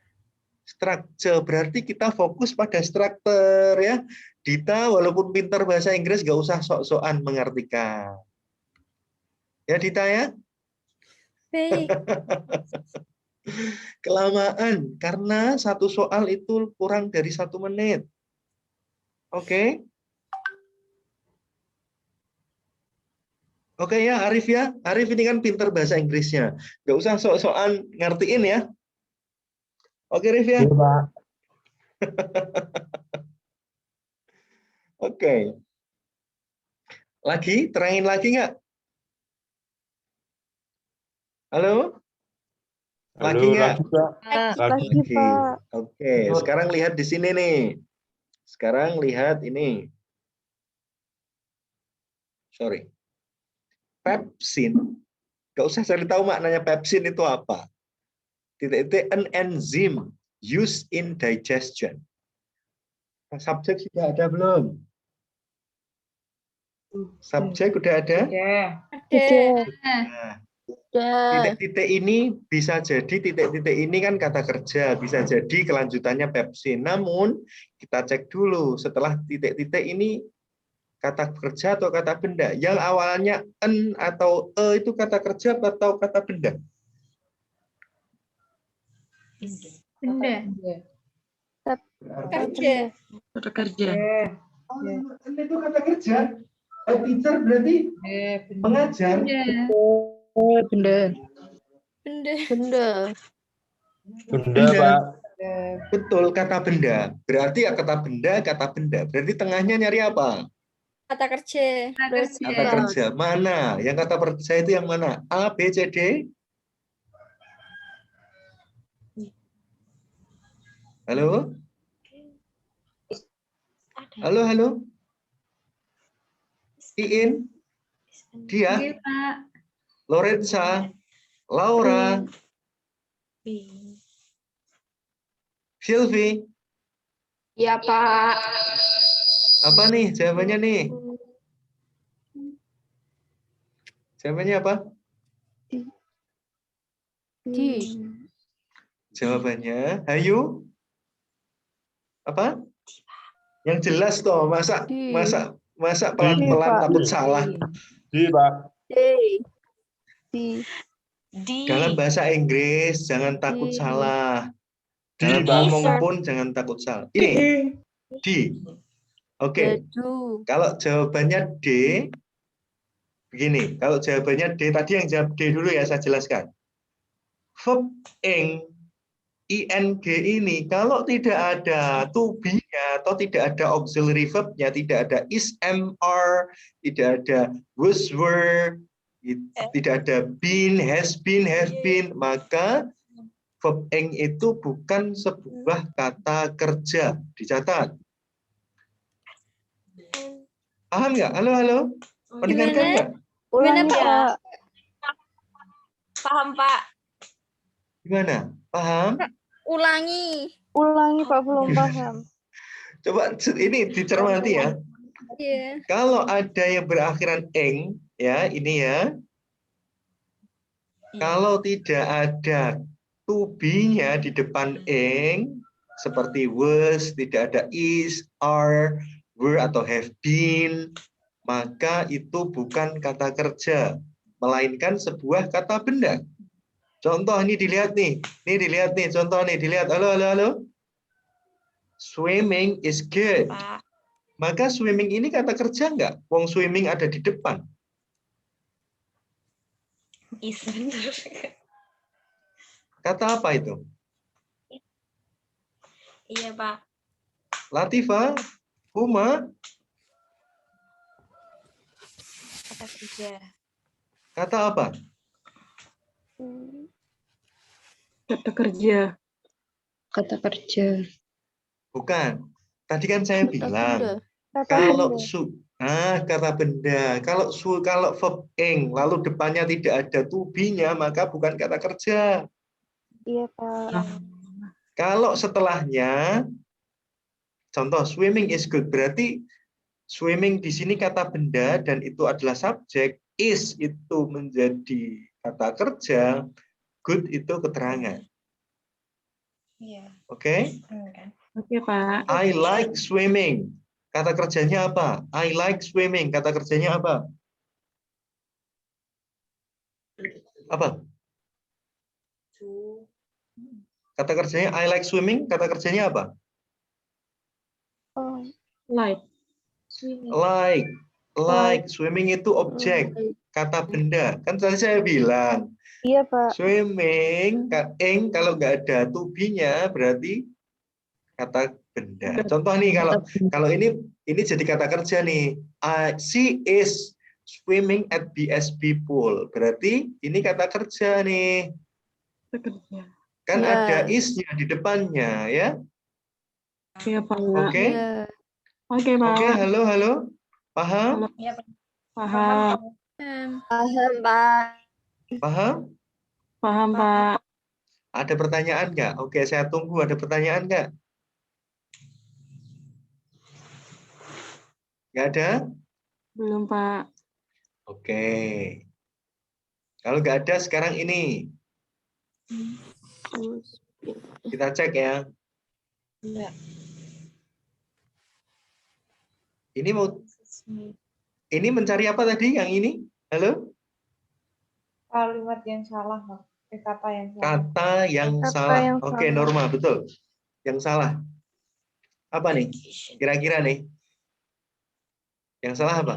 Structure. Berarti kita fokus pada struktur ya. Dita walaupun pintar bahasa Inggris gak usah sok-sokan mengartikan. Ya Dita ya? Baik. Kelamaan karena satu soal itu kurang dari 1 menit. Oke? Oke ya Arif ya. Arif ini kan pintar bahasa Inggrisnya. Gak usah sok-sokan ngertiin ya. Oke Arif ya. Iya, Pak. Oke. Lagi? Terangin lagi nggak? Halo? Lagi nggak? Lagi, Pak. Oke, sekarang lihat di sini nih. Sekarang lihat ini. Sorry. Pepsin. Gak usah cari tahu maknanya pepsin itu apa. Titik-titik an enzim. Use in digestion. Subjek sudah ada belum? Subjek udah ada? Nah, titik-titik ini bisa jadi titik-titik ini kan kata kerja, bisa jadi kelanjutannya verb C. Namun kita cek dulu setelah titik-titik ini kata kerja atau kata benda. Yang awalnya en atau itu kata kerja atau kata benda? Benda. Kerja. Kata kerja. Itu kata kerja. Teacher berarti mengajar. Benda. Benda. Benda, Pak. Betul, kata benda. Berarti ya kata benda, kata benda. Berarti tengahnya nyari apa? Kata kerja. Kata kerja. Mana? Yang kata kerja itu yang mana? A, B, C, D? Halo? Halo, halo? Iin? Dia? Lorenza? Laura? Sylvie? Iya, Pak. Apa nih jawabannya nih? Jawabannya apa? D. Jawabannya, Hayu? Apa? Yang jelas toh, masa pelan-pelan takut salah. D, Pak. Dalam bahasa Inggris jangan takut salah. D, Dalam Pak. ngomong pun jangan takut salah. Ini D. Oke. Kalau jawabannya D, begini. Kalau jawabannya D, tadi yang jawab D dulu ya, saya jelaskan. Verb ing, ing ini, kalau tidak ada to be-nya, atau tidak ada auxiliary verb-nya, tidak ada is, am, are, tidak ada was, were, tidak ada been, has been, have been, maka verb ing itu bukan sebuah kata kerja. Dicatat. Paham nggak? Halo, halo? Mendengarkan nggak? Gimana, Pak? Paham, Pak. Gimana? Paham? Ulangi. Ulangi, Pak, belum paham. Coba ini dicermati ya. Iya. Kalau ada yang berakhiran eng, ya ini ya. Kalau tidak ada to be-nya di depan eng, seperti was, tidak ada is, are, were atau have been, maka itu bukan kata kerja, melainkan sebuah kata benda. Contoh ini dilihat nih, contoh nih dilihat. Halo, halo, halo. Swimming is good. Maka swimming ini kata kerja nggak? Wong swimming ada di depan. Is bener. Kata apa itu? Iya, Pak. Latifa, Huma, Kata kerja. kata apa? Kata kerja. Kata kerja. Bukan. Tadi kan saya bilang Kata kalau benda. kata benda. Kalau verb ing lalu depannya tidak ada to be-nya maka bukan kata kerja. Iya, Pak. Kalau setelahnya contoh swimming is good berarti swimming di sini kata benda dan itu adalah subjek, is itu menjadi kata kerja, good itu keterangan. Iya. Oke? Oke, Pak. I like swimming. Kata kerjanya apa? I like swimming. Kata kerjanya apa? Apa? Kata kerjanya I like swimming. Kata kerjanya apa? Like. Like. Swimming itu objek. Kata benda. Kan tadi saya bilang. Iya, Pak. Swimming, kalau nggak ada to be-nya berarti kata benda. Contoh nih kalau ini jadi kata kerja nih. She is swimming at BSB pool. Berarti ini kata kerja nih. Kan ada is-nya di depannya ya. Iya, Pak. Oke. Oke, Pak. Oke, halo. Paham? Iya, Pak. Paham. Paham, Pak. Paham? Paham, Pak. Ada pertanyaan nggak? Oke, saya tunggu. Ada pertanyaan nggak? Nggak ada? Belum, Pak. Oke. Kalau nggak ada, sekarang ini. Kita cek ya. Enggak. Ini mencari apa tadi yang ini? Halo? Kalimat yang salah, Pak. Kata yang salah. Kata yang Kata salah. yang Oke, salah. Norma, betul. Yang salah. Apa nih? Kira-kira nih. Yang salah apa?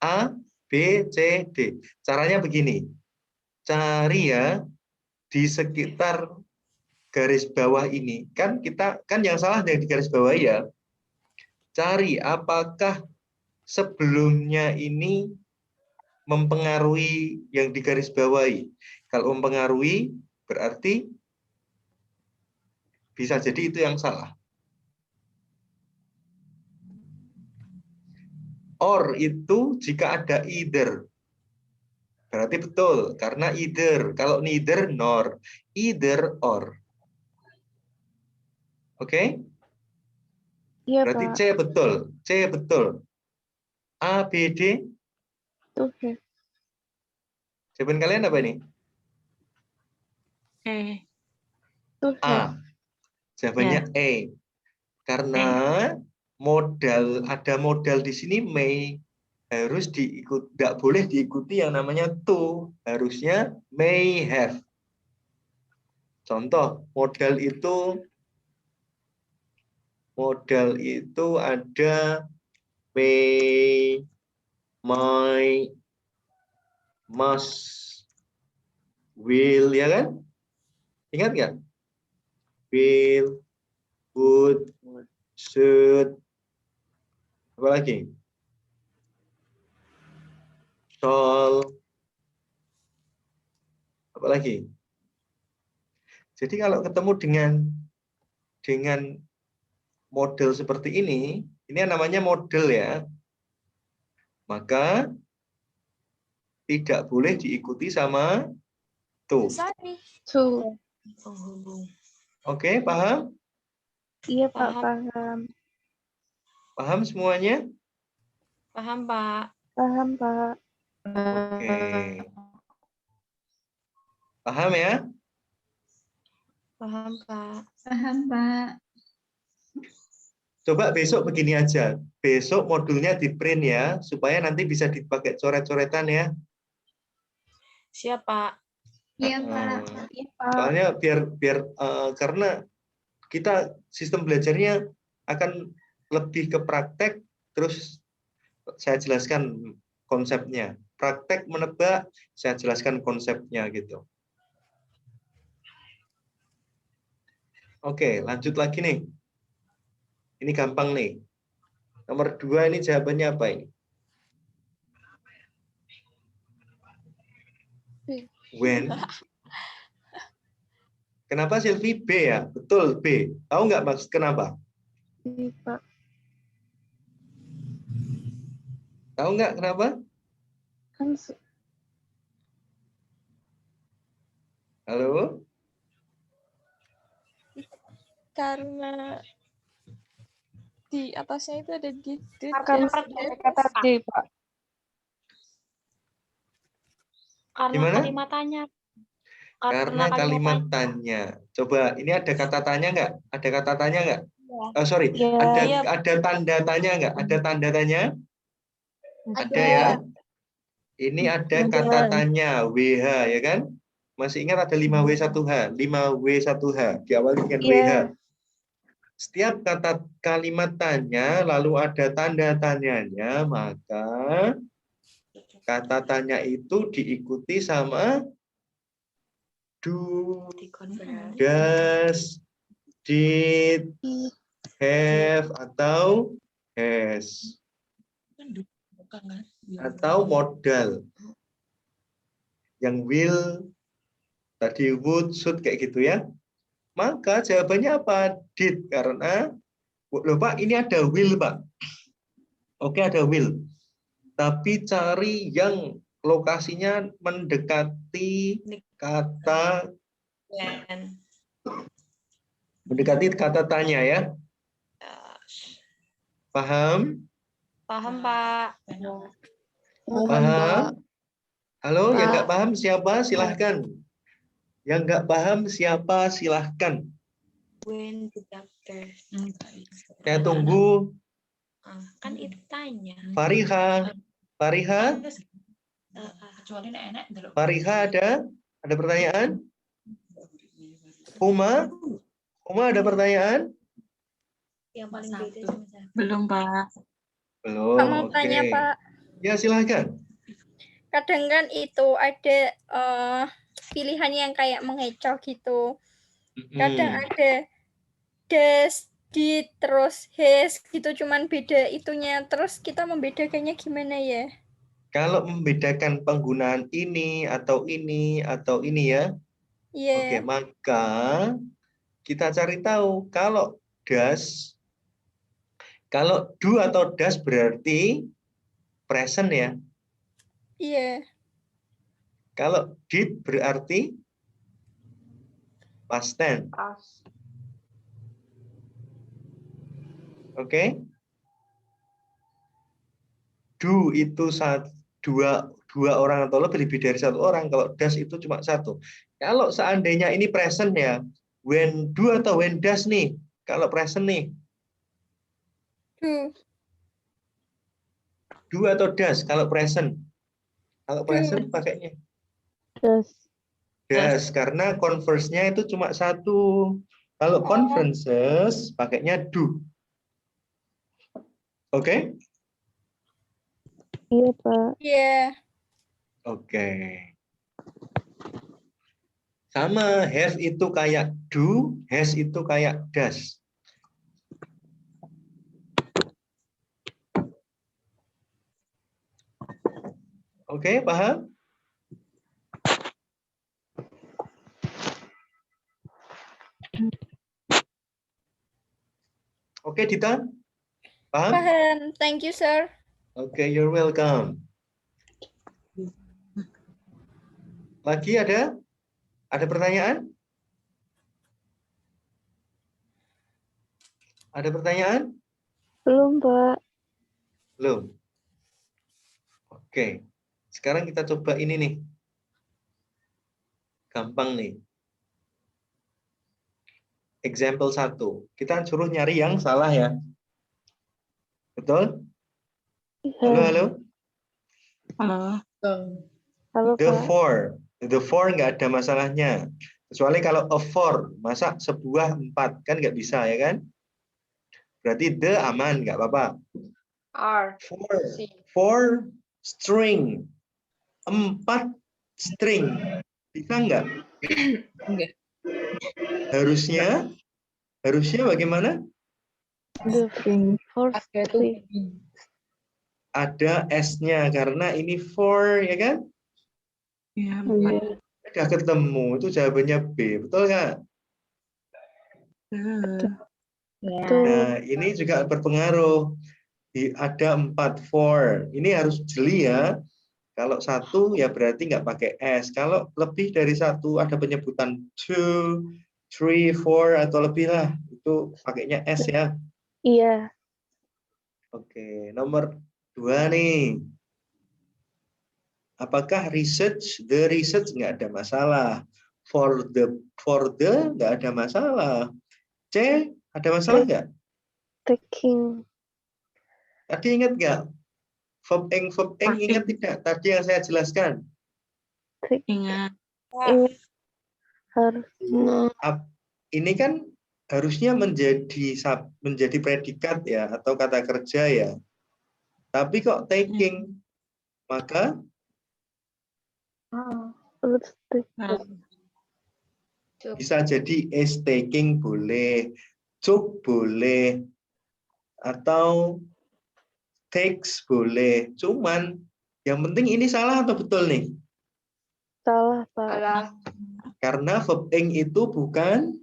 A, B, C, D. Caranya begini. Cari ya di sekitar garis bawah ini. Kan yang salah yang di garis bawah ya. Cari apakah sebelumnya ini mempengaruhi yang di garis bawahi. Kalau mempengaruhi berarti bisa jadi itu yang salah. Or itu jika ada either. Berarti betul, karena either. Kalau neither, nor. Either, or. Oke? Iya, Berarti Pak. C betul. C betul. A, B, D. Tuh, ya. Jawaban kalian apa ini? Tuh, ya. A. Jawabannya E. Karena ada modal di sini may harus tidak boleh diikuti yang namanya to, harusnya may have. Contoh modal itu ada may, might, must, will, ya kan? Ingat nggak? Will, would, should, apa lagi? Shall, apa lagi? Jadi kalau ketemu dengan model seperti ini namanya model ya, maka tidak boleh diikuti sama to. Tuh. Oke, paham? Iya, Pak, paham. Paham semuanya? Paham, Pak. Paham, Pak. Oke. Paham ya? Paham, Pak. Paham, Pak. Coba besok begini aja. Besok modulnya di print ya, supaya nanti bisa dipakai coret-coretan ya. Siap, Pak. Iya, Pak. Iya, Pak. Soalnya biar karena kita sistem belajarnya akan lebih ke praktek, terus saya jelaskan konsepnya. Praktek menebak, saya jelaskan konsepnya gitu. Oke, lanjut lagi nih. Ini gampang nih. Nomor 2 ini jawabannya apa ini? When. Kenapa Silvi? B ya? Betul, B. Tahu nggak maksud kenapa? Iya, Pak. Tahu nggak kenapa? Kan Halo? Karena di atasnya itu ada did. karena kata D, Pak. Karena Gimana? kalimat tanya. Karena kalimat tanya. Coba, ini ada kata tanya nggak? Ada kata tanya nggak? Sorry, ada tanda tanya nggak? Ada tanda tanya? Ada ya? Ini ada kata tanya, WH ya kan? Masih ingat ada 5W1H, 5W1H, diawali dengan WH. Setiap kata kalimat tanya, lalu ada tanda tanyanya, maka kata tanya itu diikuti sama do, does, did, have, atau has. Atau modal. Yang will, tadi would, should, kayak gitu ya. Maka jawabannya apa? Did, karena loh Pak, ini ada will Pak. Oke, ada will. Tapi cari yang lokasinya mendekati kata Mendekati kata tanya ya. Paham? Paham, Pak. Paham? Halo, yang nggak paham siapa? Silahkan. Yang nggak paham siapa? Silahkan. When the doctor. Saya tunggu. Kan itu tanya. Fariha. Fariha? Fariha ada? Ada pertanyaan? Uma? Uma ada pertanyaan? Yang paling beda sama saya. Belum, Pak. Belum. Pak mau Oke. tanya, Pak. Ya, silahkan. Kadang kan itu ada pilihan yang kayak mengecoh gitu. Kadang ada des, di, terus his gitu, cuman beda itunya. Terus kita membedakannya gimana ya? Kalau membedakan penggunaan ini atau ini ya. Iya. Oke, maka kita cari tahu kalau das, kalau do atau das berarti present ya. Iya. Kalau did berarti past tense. Oke. Do itu dua orang atau lebih dari satu orang. Kalau das itu cuma satu. Kalau seandainya ini present ya, when do atau when does nih? Kalau present nih. Do atau does kalau present? Kalau present pakainya does karena converse-nya itu cuma satu. Kalau conferences pakainya do. Oke? Iya, Pak. Iya. Oke. Sama have itu kayak do, has itu kayak does. Oke, paham? Oke, Dita? Paham? Paham. Thank you, sir. Oke, you're welcome. Lagi ada? Ada pertanyaan? Ada pertanyaan? Belum, Pak. Belum. Oke. Sekarang kita coba ini nih. Gampang nih. Example 1. Kita suruh nyari yang salah ya. Betul? Halo, halo. Halo, The Pak. four nggak ada masalahnya. Kecuali kalau a four, masa sebuah 4 kan nggak bisa ya kan? Berarti the aman, nggak apa-apa. Four string, 4 string, bisa nggak? Harusnya bagaimana? The first three. Ada S-nya karena ini four ya kan? Iya, Udah ketemu, itu jawabannya B, betul nggak? Nah, ini juga berpengaruh. Ada 4 four. Ini harus jeli ya. Kalau 1 ya berarti nggak pakai S. Kalau lebih dari 1 ada penyebutan 2, 3, 4 atau lebih lah. Itu pakainya S ya. Iya. Oke, nomor 2 nih. Apakah the research nggak ada masalah. For the nggak ada masalah. C ada masalah nggak? Taking. Tadi ingat nggak? Verb ing ingat tidak? Tadi yang saya jelaskan. Ingat. Harus. Ini kan harusnya menjadi predikat ya atau kata kerja ya. Tapi kok taking, maka bisa jadi is taking boleh, took boleh, atau takes boleh. Cuman yang penting ini salah atau betul nih? Salah, Pak. Karena verb ing itu bukan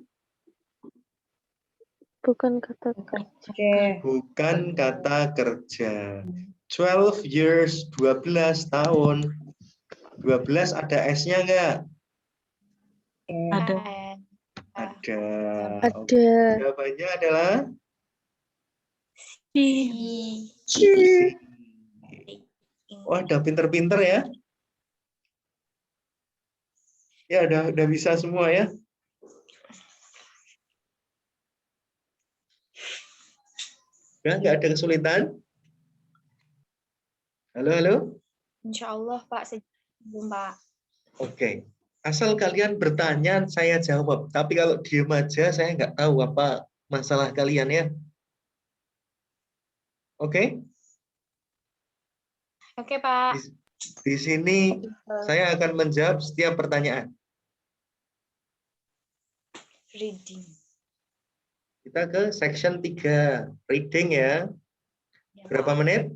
kata kerja. Bukan kata kerja. 12 years, 12 tahun. 12 ada S-nya enggak? Ada. Ada. Ada. Oke. Jawabannya adalah C. wah, udah pinter-pinter ya. Ya, udah bisa semua ya. Udah nggak ada kesulitan? Halo, halo. Insya Allah Pak, sebelum Pak. Oke. Asal kalian bertanya, saya jawab. Tapi kalau diem aja, saya nggak tahu apa masalah kalian ya. Oke? Oke Pak. Di sini saya akan menjawab setiap pertanyaan. Reading. Kita ke section 3. Reading ya. Berapa menit?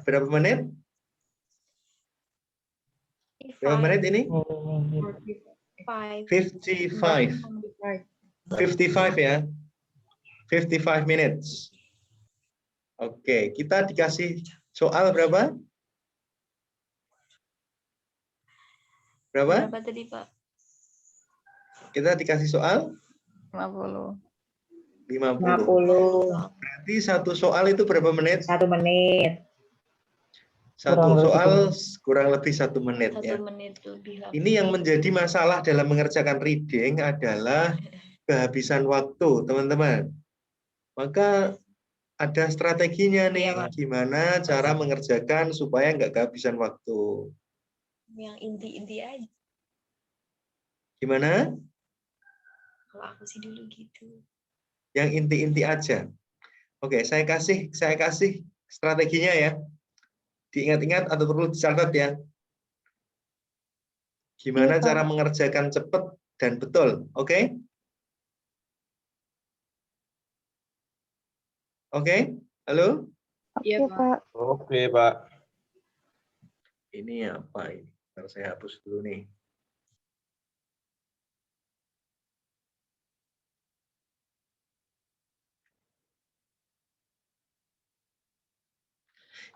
Berapa menit? Berapa menit ini? 55. 55 ya. 55 minutes. Oke, kita dikasih soal berapa? Berapa? Berapa tadi Pak? Kita dikasih soal 50. 50. Berarti satu soal itu berapa menit? 1 menit. Satu soal kurang lebih 1 menit 1 ya. menit lebih. Ini yang menjadi masalah dalam mengerjakan reading adalah kehabisan waktu, teman-teman. Maka ada strateginya nih, gimana cara mengerjakan supaya nggak kehabisan waktu. Yang inti-inti aja. Gimana? Kalau aku sih dulu gitu. Yang inti-inti aja. Oke, saya kasih strateginya ya. Diingat-ingat atau perlu dicatat ya. Gimana cara mengerjakan cepat dan betul, oke? Oke, halo? Iya Pak. Oke Pak. Ini apa ini? Ntar saya hapus dulu nih.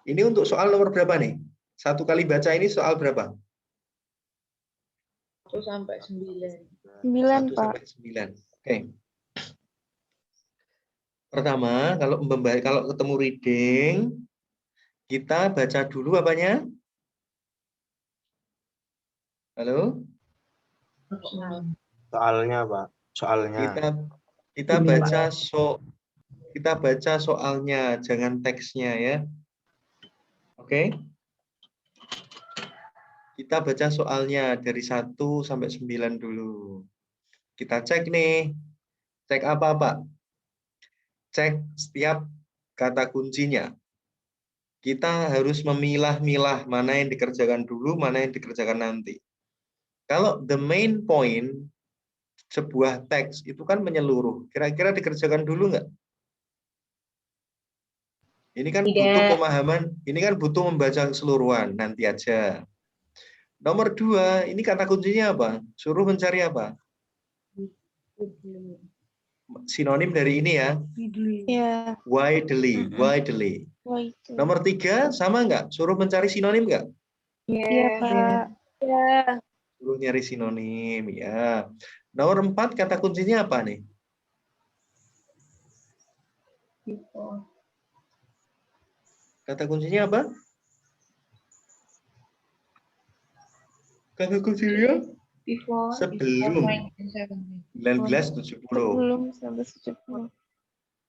Ini untuk soal nomor berapa nih? Satu kali baca ini soal berapa? 1 sampai 9. 9 1 Pak. sampai 9. Oke. Pertama, kalau ketemu reading, kita baca dulu apanya? Halo? Soalnya Pak. Soalnya. Kita baca soalnya, jangan teksnya ya. Oke? Kita baca soalnya dari 1 sampai 9 dulu. Kita cek nih. Cek apa, Pak? Cek setiap kata kuncinya. Kita harus memilah-milah mana yang dikerjakan dulu, mana yang dikerjakan nanti. Kalau the main point sebuah teks itu kan menyeluruh. Kira-kira dikerjakan dulu nggak? Ini kan butuh pemahaman, ini kan butuh membaca keseluruhan, nanti aja. Nomor 2, ini kata kuncinya apa? Suruh mencari apa? Sinonim dari ini ya. Ya. Widely, widely. Nomor 3, sama nggak? Suruh mencari sinonim nggak? Iya Pak. Ya. Suruh nyari sinonim, ya. Nomor 4, kata kuncinya apa nih? Kata kuncinya apa? Kata kuncinya? Sebelum 1970. Sebelum 1970.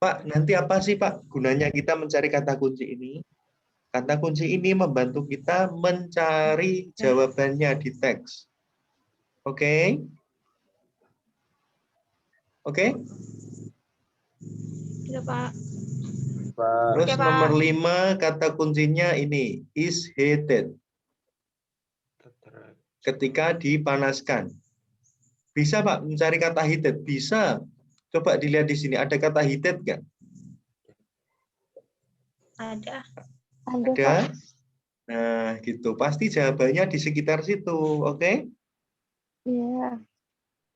Pak, nanti apa sih Pak gunanya kita mencari kata kunci ini? Kata kunci ini membantu kita mencari jawabannya di teks. Oke? Oke? Iya Pak. Terus Oke, Pak. nomor 5 kata kuncinya ini is heated. Ketika dipanaskan. Bisa Pak mencari kata heated? Bisa. Coba dilihat di sini ada kata heated nggak? Ada. Ada. Nah, gitu. Pasti jawabannya di sekitar situ, oke? Iya.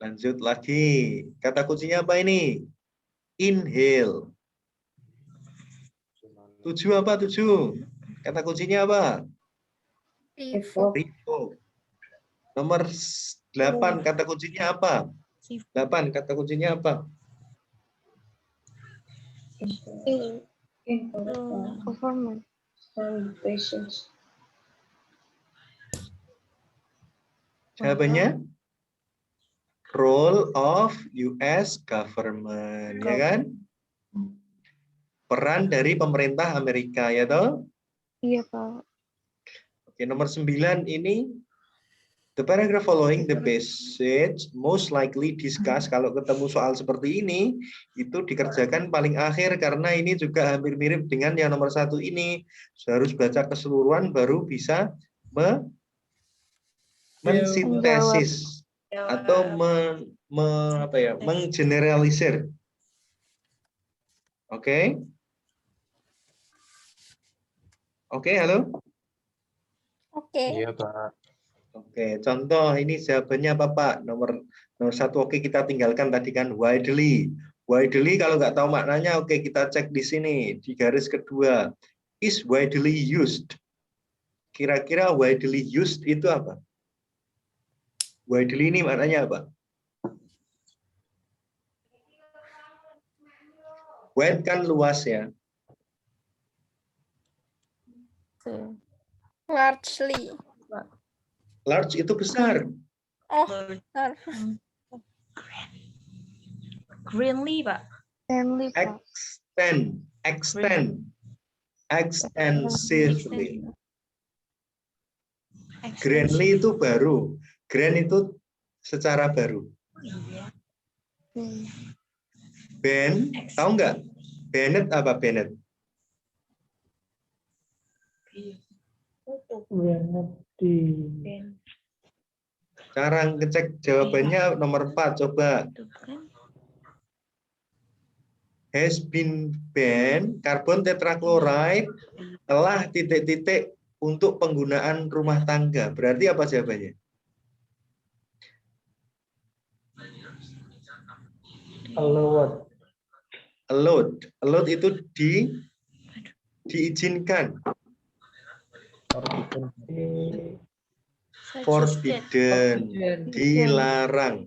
Lanjut lagi. Kata kuncinya apa ini? Inhale. 7 apa 7? Kata kuncinya apa? Revoke. Revoke. Nomor 8 8 kata kuncinya apa? 8 kata kuncinya apa? Government. Jawabannya role of US government, ya kan? Peran dari pemerintah Amerika, ya toh? Iya, Pak. Oke, nomor 9 ini. The paragraph following the passage most likely discuss. Kalau ketemu soal seperti ini, itu dikerjakan paling akhir karena ini juga hampir mirip dengan yang nomor 1 ini. Harus baca keseluruhan baru bisa mensintesis atau menggeneralisir. Oke? Oke, halo? Oke. Iya, Pak. Oke, contoh ini jawabannya apa, Pak? Nomor 1, oke, kita tinggalkan tadi kan widely. Widely kalau nggak tahu maknanya, oke, kita cek di sini di garis kedua. Is widely used. Kira-kira widely used itu apa? Widely ini maknanya apa? Wide kan luas ya. Largely. Large itu besar. Oh, Greenly, Pak. Greenly, Pak. Extensively. Grandly itu baru. Grand itu secara baru. Ben, tahu nggak? Bennett apa Bennett? Cara ngecek jawabannya nomor 4, coba. Has been banned, karbon tetrachloride telah titik-titik untuk penggunaan rumah tangga. Berarti apa jawabannya? Allowed. Allowed itu diizinkan. Forbidden, dilarang,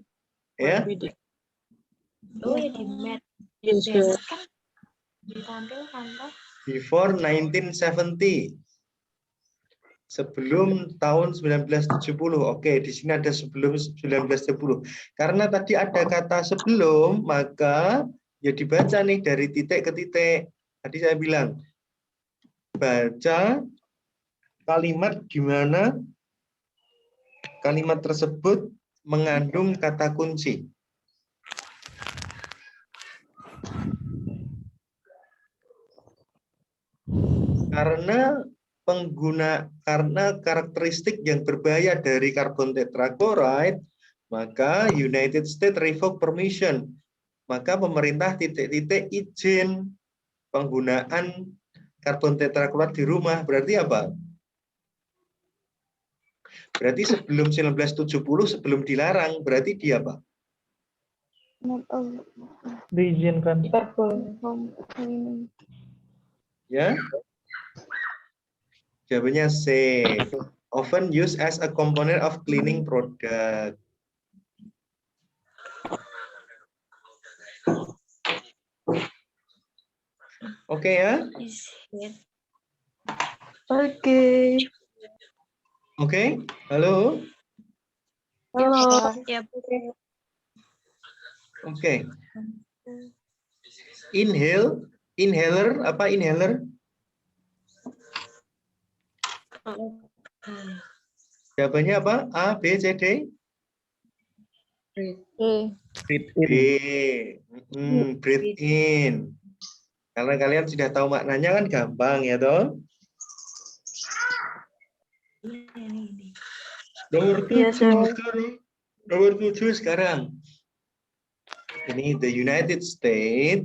ya. Oh ya di mat. Ditampilkan toh. Before 1970, sebelum tahun 1970. Oke, di sini ada sebelum 1970. Karena tadi ada kata sebelum, maka ya dibaca nih dari titik ke titik. Tadi saya bilang baca kalimat di mana kalimat tersebut mengandung kata kunci. Karena karakteristik yang berbahaya dari karbon tetrachloride, maka United States revoke permission. Maka pemerintah titik-titik izin penggunaan karbon tetrachloride di rumah. Berarti apa? Berarti sebelum 1970, sebelum dilarang, berarti dia apa? Diizinkan. Ya. Jawabannya C. Often used as a component of cleaning product. Oke ya? Oke, halo? Halo. Ya, Oke. Inhaler, apa inhaler? Jawabannya apa? A, B, C, D? Breathe in. Breathe in. Karena kalian sudah tahu maknanya kan gampang ya toh? Nomor 7 sekarang. Nomor 7 sekarang. Ini the United States.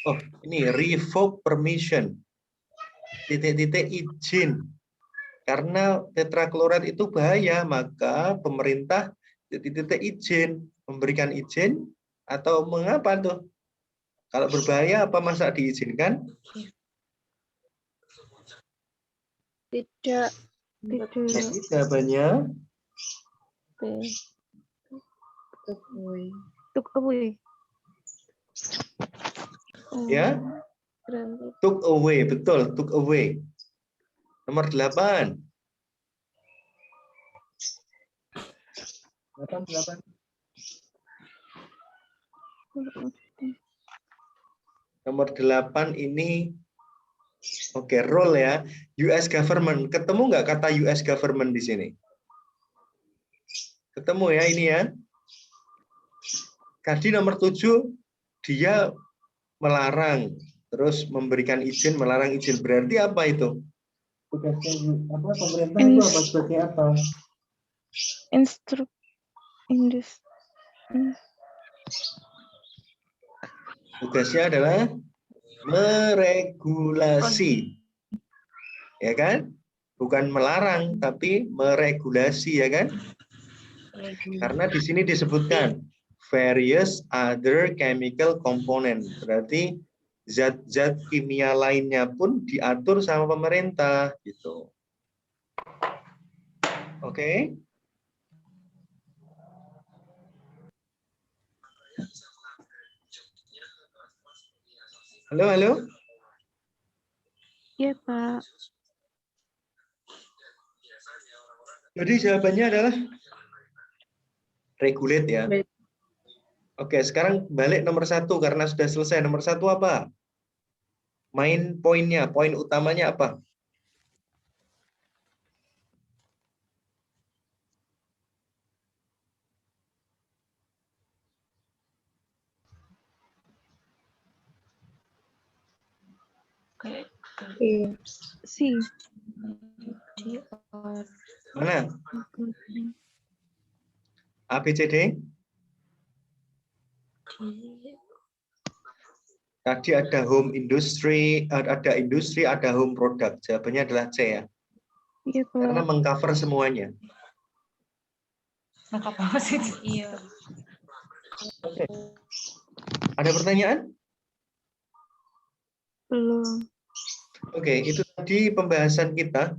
Oh, ini revoke permission. Titik-titik izin. Karena tetrachloride itu bahaya, maka pemerintah titik-titik izin, memberikan izin atau mengapa tuh? Kalau berbahaya apa masa diizinkan? Tidak. Jadi jawabannya Took away. Ya, took away, betul, took away. Nomor 8. 8. Nomor 8 ini, oke, role ya. US government. Ketemu nggak kata US government di sini? Ketemu ya ini ya. Tadi nomor 7, dia melarang, terus memberikan izin, melarang izin. Berarti apa itu? Tugasnya apa, pemerintah itu apa sebagai apa? Tugasnya adalah meregulasi. Ya kan? Bukan melarang, tapi meregulasi, ya kan? Karena di sini disebutkan various other chemical component. Berarti zat-zat kimia lainnya pun diatur sama pemerintah gitu. Oke. Halo, halo. Iya, Pak. Jadi jawabannya adalah regulate ya. Oke, sekarang balik nomor 1 karena sudah selesai. Nomor 1 apa? Main poinnya, poin utamanya apa? C. Mana? A, B, C, D? Tadi ada home industry, ada industri, ada home product. Jawabannya adalah C ya. Iya, Pak. Karena mengcover semuanya. Iya. Oke. Ada pertanyaan? Belum. Oke, itu tadi pembahasan kita